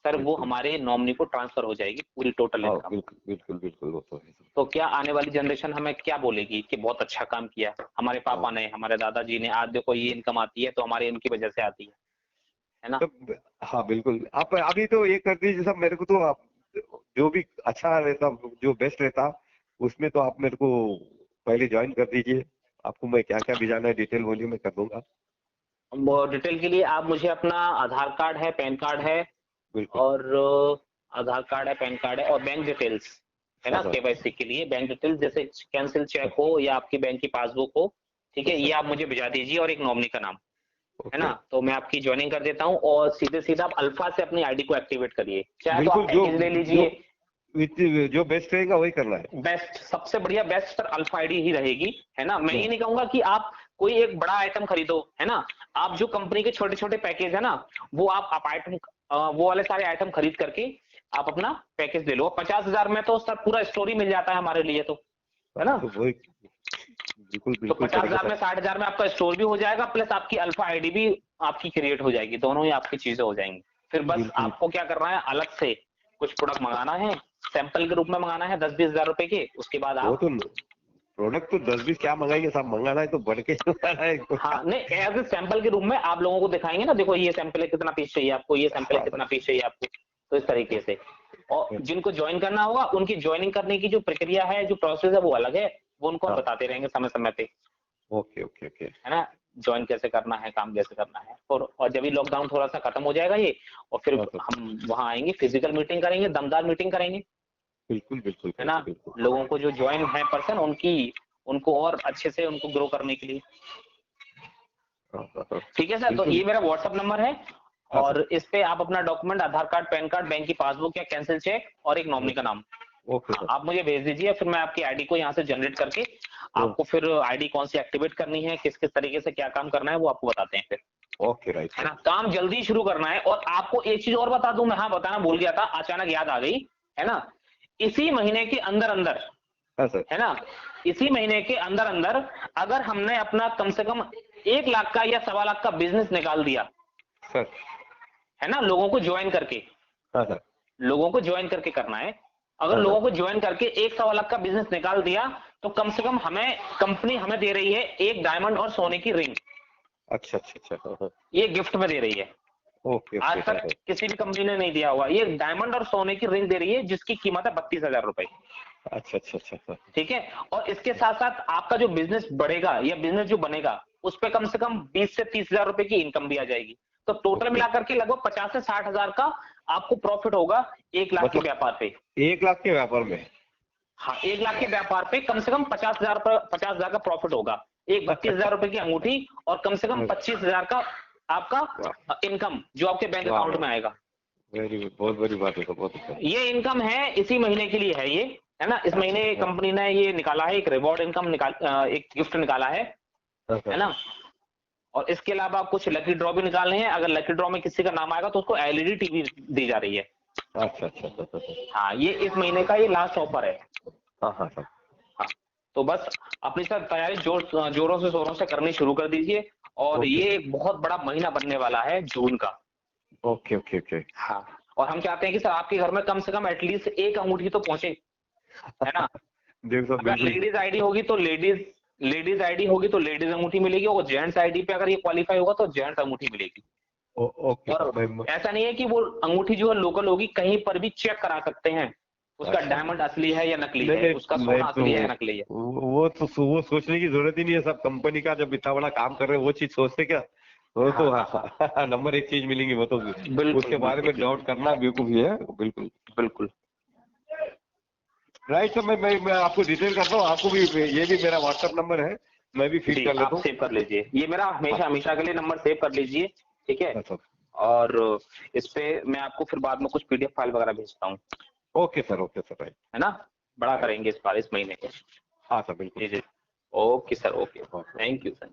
सर वो बिल्कुल। हमारे नॉमिनी को ट्रांसफर हो जाएगी पूरी टोटल हाँ इनकम। बिल्कुल वो तो है सब। तो क्या आने वाली जनरेशन हमें क्या बोलेगी कि बहुत अच्छा काम किया हमारे पापा हाँ ने, हमारे दादाजी ने, आज देखो ये इनकम आती है तो हमारे इनकी वजह से आती है ना। तो हाँ बिल्कुल। आप अभी तो ये कर दीजिए सब मेरे को, तो आप जो भी अच्छा रहता, जो बेस्ट रहता, उसमें तो आप मेरे को पहले ज्वाइन कर दीजिए। आपको मैं क्या क्या भिजाना है डिटेल बोलिए, मैं कर दूंगा। डिटेल के लिए आप मुझे अपना आधार कार्ड है, पैन कार्ड है, बिल्कुल। और आधार कार्ड है, पैन कार्ड है, और बैंक डिटेल्स है हाँ ना, सर। केवाईसी के लिए बैंक डिटेल्स, जैसे कैंसिल चेक हो या आपकी बैंक की पासबुक हो, ठीक है, अच्छा। ये आप मुझे भिजा दीजिए, और एक नॉमिनी का नाम, है ओके। ना। तो मैं आपकी ज्वाइनिंग कर देता हूँ, और सीधे सीधा आप अल्फा से अपनी आईडी को एक्टिवेट करिए, चाहे तो बिल्कुल। आप जो पैकेज ले जो लीजिए। जो बेस्ट रहेगा वही करना है। बेस्ट, सबसे बढ़िया बेस्ट सर अल्फा आईडी ही रहेगी, है ना। मैं हाँ। ये नहीं कहूंगा कि आप कोई एक बड़ा आइटम खरीदो, है ना। आप जो कंपनी के छोटे छोटे पैकेज है ना, वो आप आइटम, वो वाले सारे आइटम खरीद करके आप अपना पैकेज ले लो। 50,000 में तो सर पूरा स्टोरी मिल जाता है हमारे लिए, तो है ना। तो वही, बिल्कुल तो बिल्कुल करेंगे 50,000 में सर। 60,000 में आपका स्टोर भी हो जाएगा, प्लस आपकी अल्फा आईडी भी आपकी क्रिएट हो जाएगी, दोनों ही आपकी चीजें हो जाएंगी। फिर बस बिल्कुल। आपको क्या करना है, अलग से कुछ प्रोडक्ट मंगाना है, सैंपल के रूप में मंगाना है 10-20 हजार रुपए के, उसके बाद वो आप, तो प्रोडक्ट तो 10-20 क्या मंगाएंगे, सब मंगाना है तो बढ़ के मंगाना है तो। हाँ नहीं, एज ए सैंपल के रूप में आप लोगों को दिखाएंगे ना, देखो ये सैंपल है कितना पीस चाहिए आपको, ये सैंपल है हाँ कितना पीस चाहिए आपको, तो इस तरीके से। और सर। जिनको ज्वाइन करना होगा उनकी ज्वाइनिंग करने की जो प्रक्रिया है, जो प्रोसेस है, वो अलग है, वो उनको हम हाँ। बताते रहेंगे समय समय पे, ओके ओके ओके। है ना। ज्वाइन कैसे करना है, काम कैसे करना है, और जब भी लॉकडाउन थोड़ा सा खत्म हो जाएगा ये, और फिर हाँ सर। हम वहां आएंगे, फिजिकल मीटिंग करेंगे, दमदार मीटिंग करेंगे, बिल्कुल बिल्कुल है ना। करेंगे, बिल्कुल। लोगों को जो ज्वाइन है पर्सन, उनकी, उनको और अच्छे से उनको ग्रो करने के लिए। हाँ हाँ हाँ। ठीक है सर, तो बिल्कुल। ये मेरा व्हाट्सअप नंबर है, हाँ सर। और इस पे आप अपना डॉक्यूमेंट, आधार कार्ड, पैन कार्ड, बैंक की पासबुक या कैंसिल चेक, और एक नॉमिनी का ओके। नाम, ओके हाँ, सर। आप मुझे भेज दीजिए। फिर मैं आपकी आईडी को यहाँ से जनरेट करके आपको फिर आईडी कौन सी एक्टिवेट करनी है, किस किस तरीके से क्या काम करना है, वो आपको बताते हैं फिर, ओके राइट है सर। ना। काम जल्दी शुरू करना है। और आपको एक चीज और बता दूं मैं, हाँ बताना भूल गया था, अचानक याद आ गई, है ना। इसी महीने के अंदर अंदर, हाँ सर। है ना, इसी महीने के अंदर अंदर अगर हमने अपना कम से कम 1 लाख का या 1.25 लाख का बिजनेस निकाल दिया, सर। है ना, लोगों को ज्वाइन करके, हाँ सर। लोगों को ज्वाइन करके करना है। अगर हाँ लोगों सर। को ज्वाइन करके 1-1.25 लाख का बिजनेस निकाल दिया, तो कम से कम हमें, कंपनी हमें दे रही है एक डायमंड और सोने की रिंग, अच्छा अच्छा अच्छा। हाँ हाँ। ये गिफ्ट में दे रही है। ओके आज ओके। हाँ तक सर। किसी भी कंपनी ने नहीं दिया हुआ, ये डायमंड और सोने की रिंग दे रही है, जिसकी कीमत है 32,000 रुपए। अच्छा अच्छा अच्छा अच्छा। ठीक है। और इसके साथ साथ आपका जो बिजनेस बढ़ेगा या बिजनेस जो बनेगा, उस पे कम से कम 20 से 30,000 रुपए की इनकम भी आ जाएगी। तो टोटल ओके। मिलाकर के लगभग 50 से 60,000 का आपको प्रॉफिट होगा 1 लाख के मतलब व्यापार पे। 1 लाख के व्यापार में? हाँ, 1 लाख के व्यापार पे कम से कम 50,000 का प्रॉफिट होगा। एक 32,000 रुपए की अंगूठी, और कम से कम 25,000 का आपका इनकम जो आपके बैंक वाह अकाउंट वाह, में आएगा। वेरी गुड, बहुत बड़ी बात है, तो बहुत अच्छा। ये इनकम है, इसी महीने के लिए है ये, है ना। इस अच्छा महीने अच्छा। कंपनी ने ये निकाला है, एक रिवॉर्ड इनकम एक गिफ्ट निकाला हाँ है हाँ। ना। और इसके अलावा कुछ लकी ड्रॉ भी निकालने हैं, अगर लकी ड्रॉ में किसी का नाम आएगा तो उसको एलईडी टीवी दी जा रही है। अच्छा अच्छा अच्छा अच्छा अच्छा। हाँ, ये इस महीने का ये लास्ट ऑफर है। हाँ हाँ सर। हाँ, तो बस अपनी सर तैयारी जोरों से शोरों से करनी शुरू कर दीजिए। और ओके ये एक बहुत बड़ा महीना बनने वाला है जून का। Okay okay okay. हाँ, और हम चाहते हैं कि सर आपके घर में कम से कम एटलीस्ट एक अंगूठी तो पहुंचे, है ना। देख सर, अगर बिल्कुल। लेडीज आईडी होगी तो लेडीज आईडी होगी तो लेडीज अंगूठी मिलेगी, और जेंट्स आईडी पे अगर ये क्वालिफाई होगा तो जेंट्स अंगूठी मिलेगी। ओके और सर, मैं ऐसा नहीं है कि वो अंगूठी जो है लोकल होगी, कहीं पर भी चेक करा सकते हैं उसका अच्छा। डायमंड असली है या नकली नहीं है, नहीं उसका नहीं, सोना तो असली है या नकली है। वो सोचने की जरूरत ही नहीं है, सब कंपनी का जब इतना बड़ा काम कर रहे हैं वो चीज सोचते क्या? वो तो हाँ हाँ हाँ, नंबर एक चीज मिलेंगी, वो तो बिल्कुल उसके बारे बिल्कुल में डाउट बिल्कुल करना बिल्कुल भी है, बिल्कुल। बिल्कुल। राइट सर, मैं आपको डिटेल करता हूँ, आपको भी ये भी मेरा व्हाट्सएप नंबर है, मैं भी फीड जी, कर लेता आप हूँ। सेव कर लीजिए, ये मेरा हाँ हमेशा हमेशा के लिए नंबर सेव कर लीजिए, ठीक है। हाँ सर। और इस पे मैं आपको फिर बाद में कुछ पीडीएफ फाइल वगैरह भेजता हूँ, ओके सर, राइट। है ना। बड़ा राइट। करेंगे इस बार, इस महीने के। हाँ सर, बिल्कुल। जी जी, okay sir, okay, okay. Thank you sir.